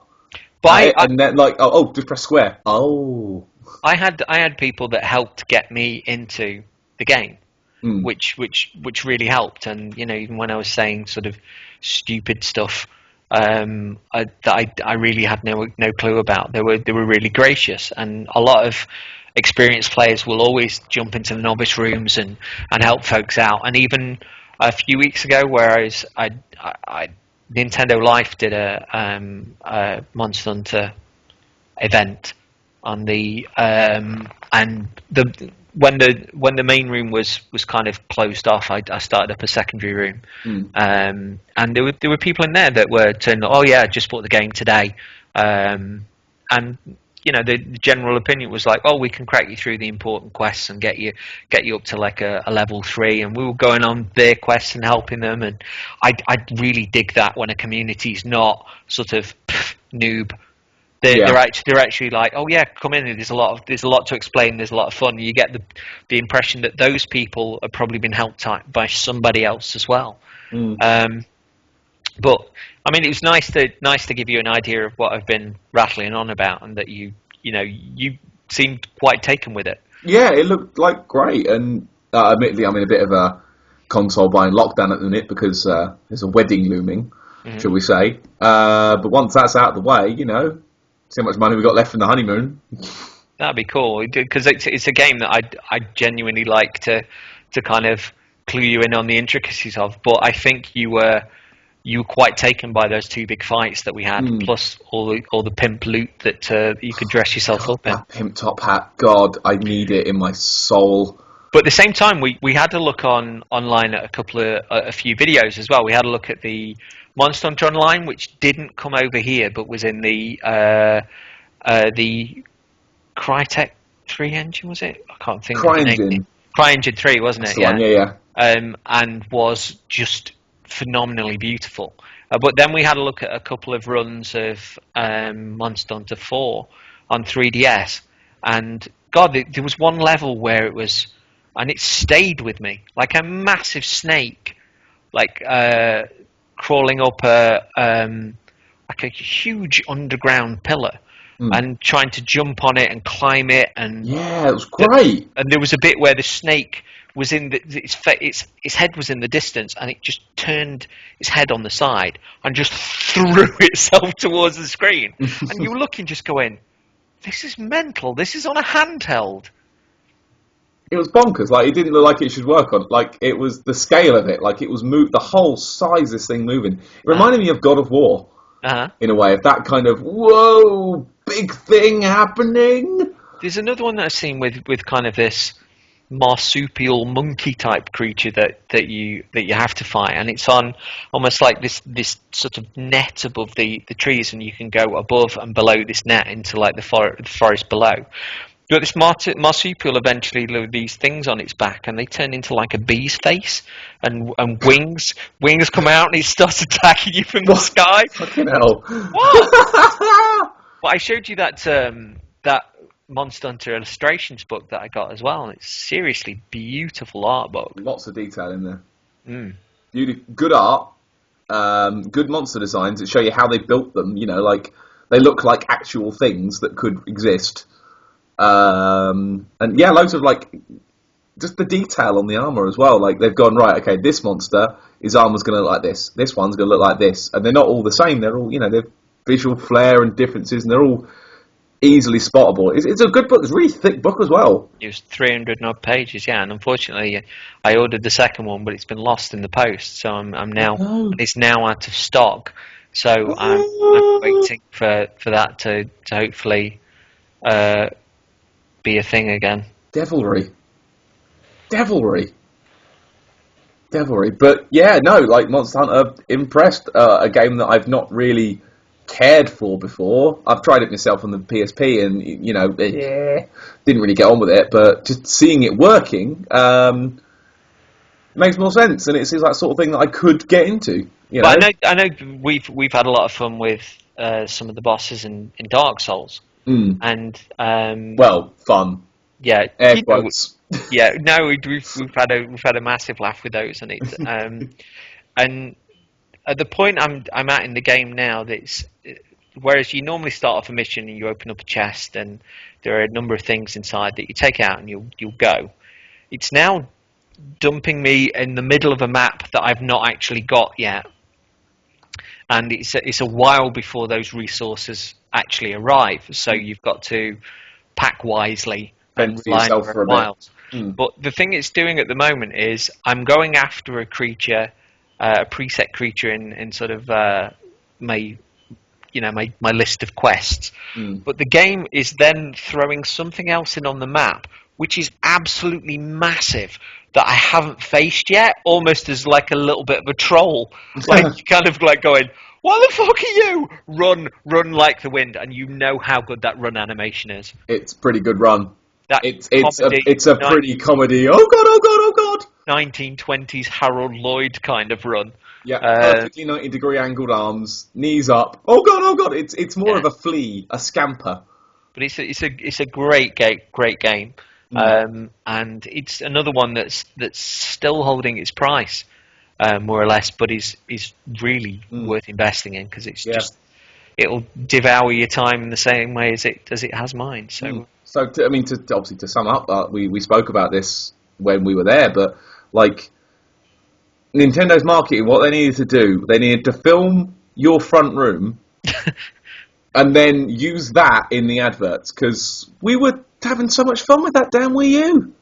And then like, just press square. Oh, I had people that helped get me into the game, which really helped. And even when I was saying sort of stupid stuff that I really had no clue about, they were really gracious. And a lot of experienced players will always jump into the novice rooms and help folks out. And even a few weeks ago, where I Nintendo Life did a Monster Hunter event on the and when the main room was kind of closed off, I started up a secondary room, and there were people in there that were turning, oh yeah, I just bought the game today, and the general opinion was like, oh, we can crack you through the important quests and get you up to like a level 3, and we were going on their quests and helping them, and I really dig that when a community's not sort of noob. They're actually like, oh yeah, come in. There's a lot to explain. There's a lot of fun. You get the impression that those people have probably been helped out by somebody else as well. But I mean, it was nice to give you an idea of what I've been rattling on about, and that you seemed quite taken with it. Yeah, it looked like great, and admittedly, I'm in a bit of a console buying lockdown at the minute because there's a wedding looming, shall we say? But once that's out of the way, see how much money we got left in the honeymoon. That'd be cool, because it's a game that I genuinely like to kind of clue you in on the intricacies of. But I think you were quite taken by those 2 big fights that we had, plus all the pimp loot that you could dress yourself up in. That pimp top hat, God, I need it in my soul. But at the same time, we had to look online at a few videos as well. We had a look at the Monster Hunter Online, which didn't come over here, but was in the Crytek 3 engine, was it? I can't think of the name. CryEngine 3, wasn't it? That's the one, yeah. And was just phenomenally beautiful. But then we had a look at a couple of runs of Monster Hunter 4 on 3DS, and God, there was one level where it was, and it stayed with me, like a massive snake, like crawling up like a huge underground pillar, and trying to jump on it and climb it, and yeah, it was great. And there was a bit where the snake was in its head was in the distance, and it just turned its head on the side and just threw itself towards the screen. And you were looking, just going, "This is mental. This is on a handheld." It was bonkers. Like, it didn't look like it should work on. Like, it was the scale of it. Like, it was the whole size of this thing moving. It reminded me of God of War, in a way, of that kind of, whoa, big thing happening. There's another one that I've seen with kind of this marsupial monkey type creature that you have to fight, and it's on almost like this sort of net above the trees, and you can go above and below this net into like the forest below. But this marsupial eventually with these things on its back, and they turn into like a bee's face, and wings come out, and it starts attacking you from the sky. Fucking hell. What? Well, I showed you that Monster Hunter illustrations book that I got as well, and it's seriously beautiful art book. Lots of detail in there. Good art, good monster designs that show you how they built them. Like they look like actual things that could exist. And yeah, loads of like just the detail on the armor as well. Like they've gone right. Okay, this monster, his armor's going to look like this. This one's going to look like this, and they're not all the same. They're all they're visual flair and differences, and they're all easily spottable. It's a good book. It's a really thick book as well. It was 300 and odd pages, yeah. And unfortunately, I ordered the second one, but it's been lost in the post. So I'm now it's now out of stock. So I'm waiting for that to hopefully be a thing again. Devilry. But yeah, no, like Monster Hunter impressed. A game that I've not really cared for before. I've tried it myself on the PSP, and didn't really get on with it. But just seeing it working makes more sense, and it seems like the sort of thing that I could get into. But I know we've had a lot of fun with some of the bosses in Dark Souls, and fun. Yeah, air quotes. Yeah, no, we've had a massive laugh with those, and it and at the point I'm at in the game now, whereas you normally start off a mission and you open up a chest and there are a number of things inside that you take out and you'll go. It's now dumping me in the middle of a map that I've not actually got yet, and it's a while before those resources actually arrive. So you've got to pack wisely and rely on your miles. But the thing it's doing at the moment is I'm going after a creature. A preset creature in sort of my list of quests, but the game is then throwing something else in on the map, which is absolutely massive that I haven't faced yet, almost as like a little bit of a troll, like kind of like going, "What the fuck are you?" Run like the wind, and you know how good that run animation is. It's a pretty good run. It's a pretty comedy. Oh god. 1920s Harold Lloyd kind of run. Yeah, perfectly 90-degree angled arms, knees up. Oh god. It's more of a flea, a scamper. But it's a great game, and it's another one that's still holding its price, more or less. But is really worth investing in, because it's just it'll devour your time in the same way as it has mine. So. So, to sum up, we spoke about this when we were there, but like Nintendo's marketing, what they needed to do, they needed to film your front room and then use that in the adverts, because we were having so much fun with that damn Wii U.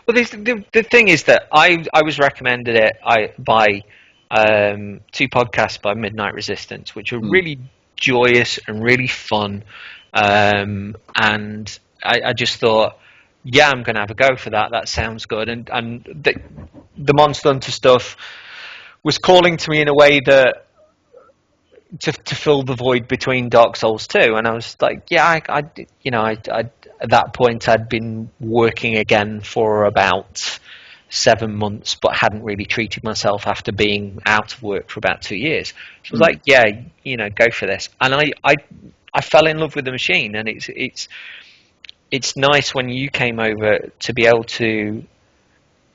Well, the thing is that I was recommended it by two podcasts by Midnight Resistance, which are really joyous and really fun, and I just thought, yeah, I'm going to have a go for that. That sounds good. And the Monster Hunter stuff was calling to me in a way that to fill the void between Dark Souls 2. And I was like, yeah, I at that point I'd been working again for about 7 months, but hadn't really treated myself after being out of work for about 2 years. So I was like, yeah, go for this. And I fell in love with the machine, and it's nice when you came over to be able to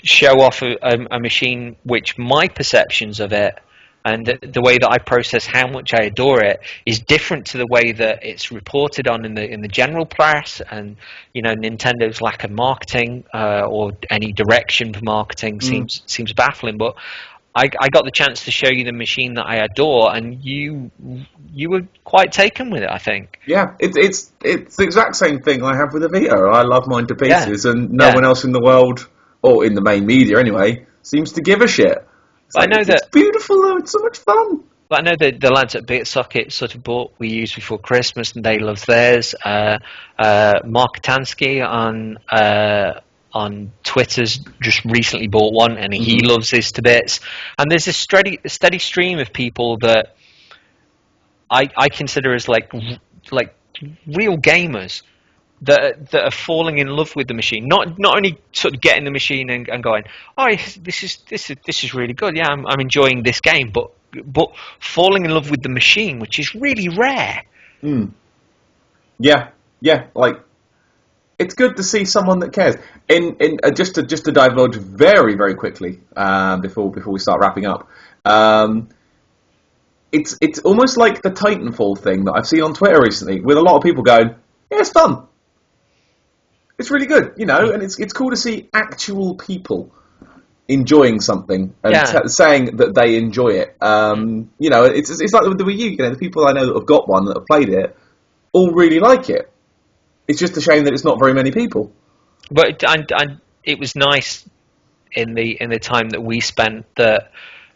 show off a machine which my perceptions of it and the way that I process how much I adore it is different to the way that it's reported on in the general press, and Nintendo's lack of marketing or any direction for marketing seems baffling. But I got the chance to show you the machine that I adore, and you were quite taken with it, I think. Yeah, it's the exact same thing I have with a Vita. I love mine to pieces, and no one else in the world, or in the main media anyway, seems to give a shit. I know it's beautiful though. It's so much fun. But I know that the lads at BitSocket sort of bought Wii U's before Christmas, and they love theirs. Mark Katansky on Twitter's just recently bought one, and he loves his to bits. And there's this steady stream of people that I consider as like real gamers that are falling in love with the machine. Not only sort of getting the machine and going, oh, this is really good. Yeah, I'm enjoying this game, but falling in love with the machine, which is really rare. Yeah, like. It's good to see someone that cares. Just to divulge very, very quickly before we start wrapping up. it's almost like the Titanfall thing that I've seen on Twitter recently, with a lot of people going, "Yeah, it's fun. It's really good," and it's cool to see actual people enjoying something and saying that they enjoy it. It's like with the Wii U. The people I know that have got one that have played it all really like it. It's just a shame that it's not very many people. But it was nice in the time that we spent that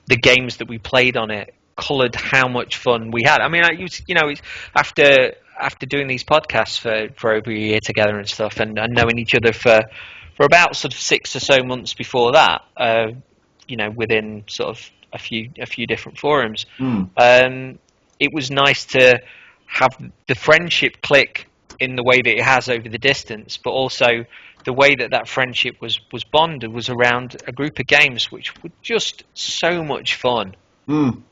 the games that we played on it coloured how much fun we had. I mean, after doing these podcasts for over a year together and stuff, and knowing each other for about sort of 6 or so months before that, within sort of a few different forums, it was nice to have the friendship click in the way that it has over the distance, but also the way that friendship was bonded was around a group of games which were just so much fun. And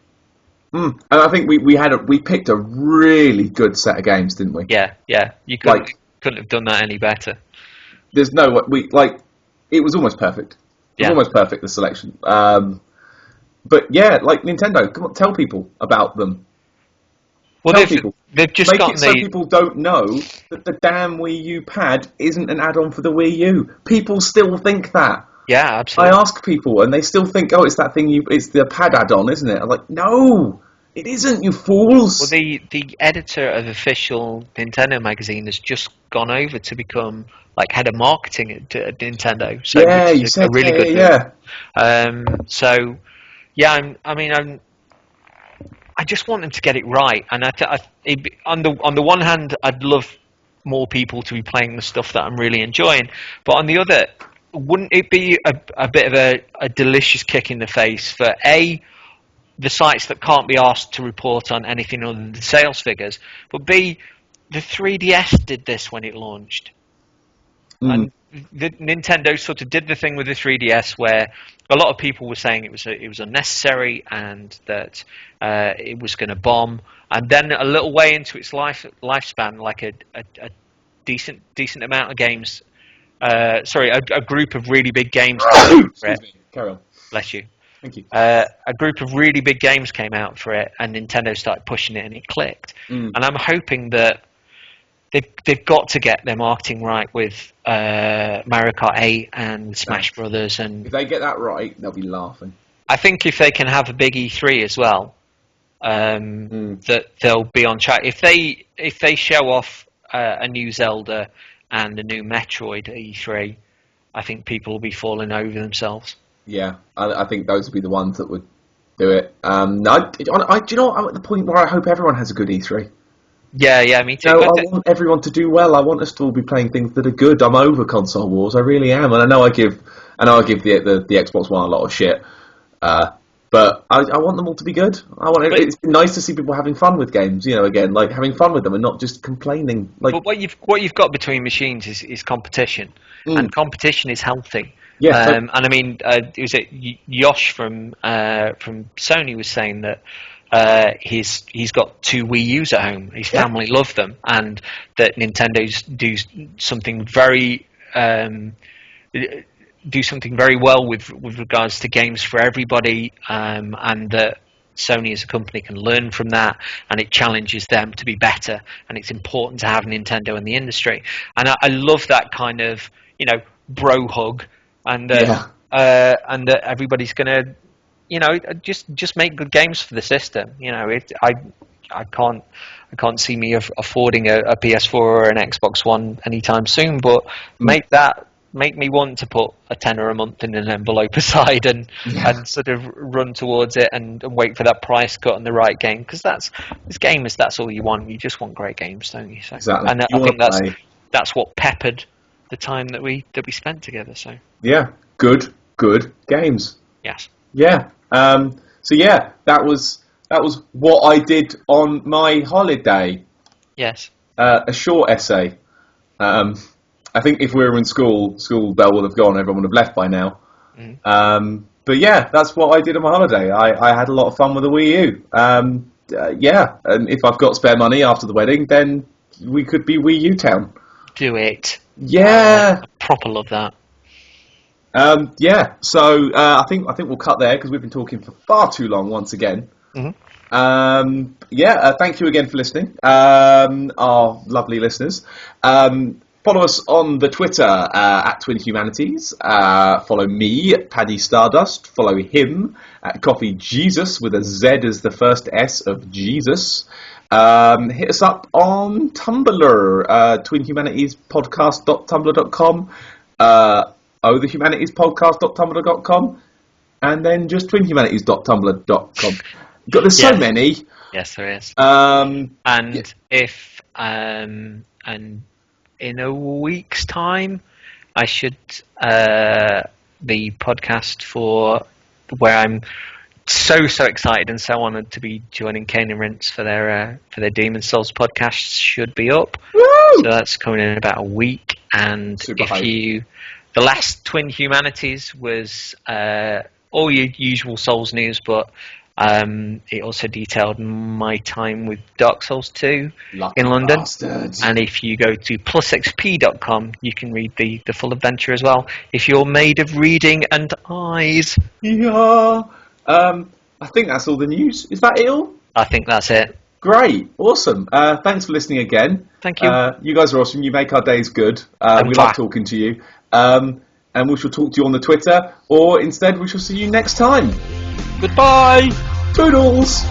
I think we picked a really good set of games, didn't we? Yeah. You couldn't have done that any better. There's no it was almost perfect. It was almost perfect, the selection. But yeah, like Nintendo, come on, tell people about them. Well, they've just Make got it so people don't know that the damn Wii U pad isn't an add-on for the Wii U. People still think that. Yeah, absolutely. I ask people, and they still think, "Oh, it's that thing. It's the pad add-on, isn't it?" I'm like, "No, it isn't. You fools!" Well, the editor of official Nintendo magazine has just gone over to become like head of marketing at Nintendo. So yeah, you said a really good thing. Yeah. I just want them to get it right, and on the one hand, I'd love more people to be playing the stuff that I'm really enjoying, but on the other, wouldn't it be a bit of a delicious kick in the face for the sites that can't be asked to report on anything other than the sales figures, but B, the 3DS did this when it launched. And the Nintendo sort of did the thing with the 3DS where a lot of people were saying it was unnecessary and that it was going to bomb, and then a little way into its lifespan, like a decent amount of games, a group of really big games. Excuse me. Carry on. Bless you. Thank you. A group of really big games came out for it, and Nintendo started pushing it, and it clicked. And I'm hoping that they've got to get their marketing right with Mario Kart 8 and Smash Brothers, and if they get that right, they'll be laughing. I think if they can have a big E3 as well, that they'll be on track. If they show off a new Zelda and a new Metroid at E3, I think people will be falling over themselves. Yeah, I think those would be the ones that would do it. Do you know what? I'm at the point where I hope everyone has a good E3. Yeah, me too. No, I want everyone to do well. I want us to all be playing things that are good. I'm over console wars. I really am, and I know I give the Xbox One a lot of shit. But I want them all to be good. It's been nice to see people having fun with games. Again, like having fun with them and not just complaining. But what you've got between machines is competition, and competition is healthy. Yeah, and I mean, was it Yosh from Sony was saying that he's got 2 Wii U's at home. His family love them, and that Nintendo's do something very well with regards to games for everybody, and that Sony as a company can learn from that, and it challenges them to be better, and it's important to have Nintendo in the industry. And I love that kind of bro hug, and that everybody's gonna just make good games for the system. I can't see me affording a PS4 or an Xbox One anytime soon, but make me want to put a tenner a month in an envelope aside and sort of run towards it and wait for that price cut on the right game, because that's all you want. You just want great games, don't you? So, exactly. And I think that's what peppered the time that we spent together. So yeah, good games. Yes. Yeah. That was what I did on my holiday. Yes. A short essay. I think if we were in school bell would have gone. Everyone would have left by now. But yeah, that's what I did on my holiday. I had a lot of fun with the Wii U. And if I've got spare money after the wedding, then we could be Wii U town. Do it. Yeah. I proper love that. So I think we'll cut there because we've been talking for far too long once again. Thank you again for listening, our lovely listeners. Follow us on the Twitter at Twin Humanities. Follow me, Paddy Stardust. Follow him at Coffee Jesus with a Z as the first S of Jesus. Hit us up on Tumblr, twinhumanitiespodcast.tumblr.com, thehumanitiespodcast.tumblr.com, and then just twinhumanities.tumblr.com. There's so many. Yes, there is. And in a week's time, I should the podcast for where I'm so excited and so honoured to be joining Kane and Rince for their Demon Souls podcast should be up. Woo! So that's coming in about a week. And the last Twin Humanities was all your usual Souls news, but it also detailed my time with Dark Souls 2 in London. Bastards. And if you go to plusxp.com, you can read the full adventure as well. If you're made of reading and eyes. Yeah. I think that's all the news. Is that it all? I think that's it. Great. Awesome. Thanks for listening again. Thank you. You guys are awesome. You make our days good. We like talking to you. And we shall talk to you on the Twitter, or instead we shall see you next time. Goodbye. Toodles.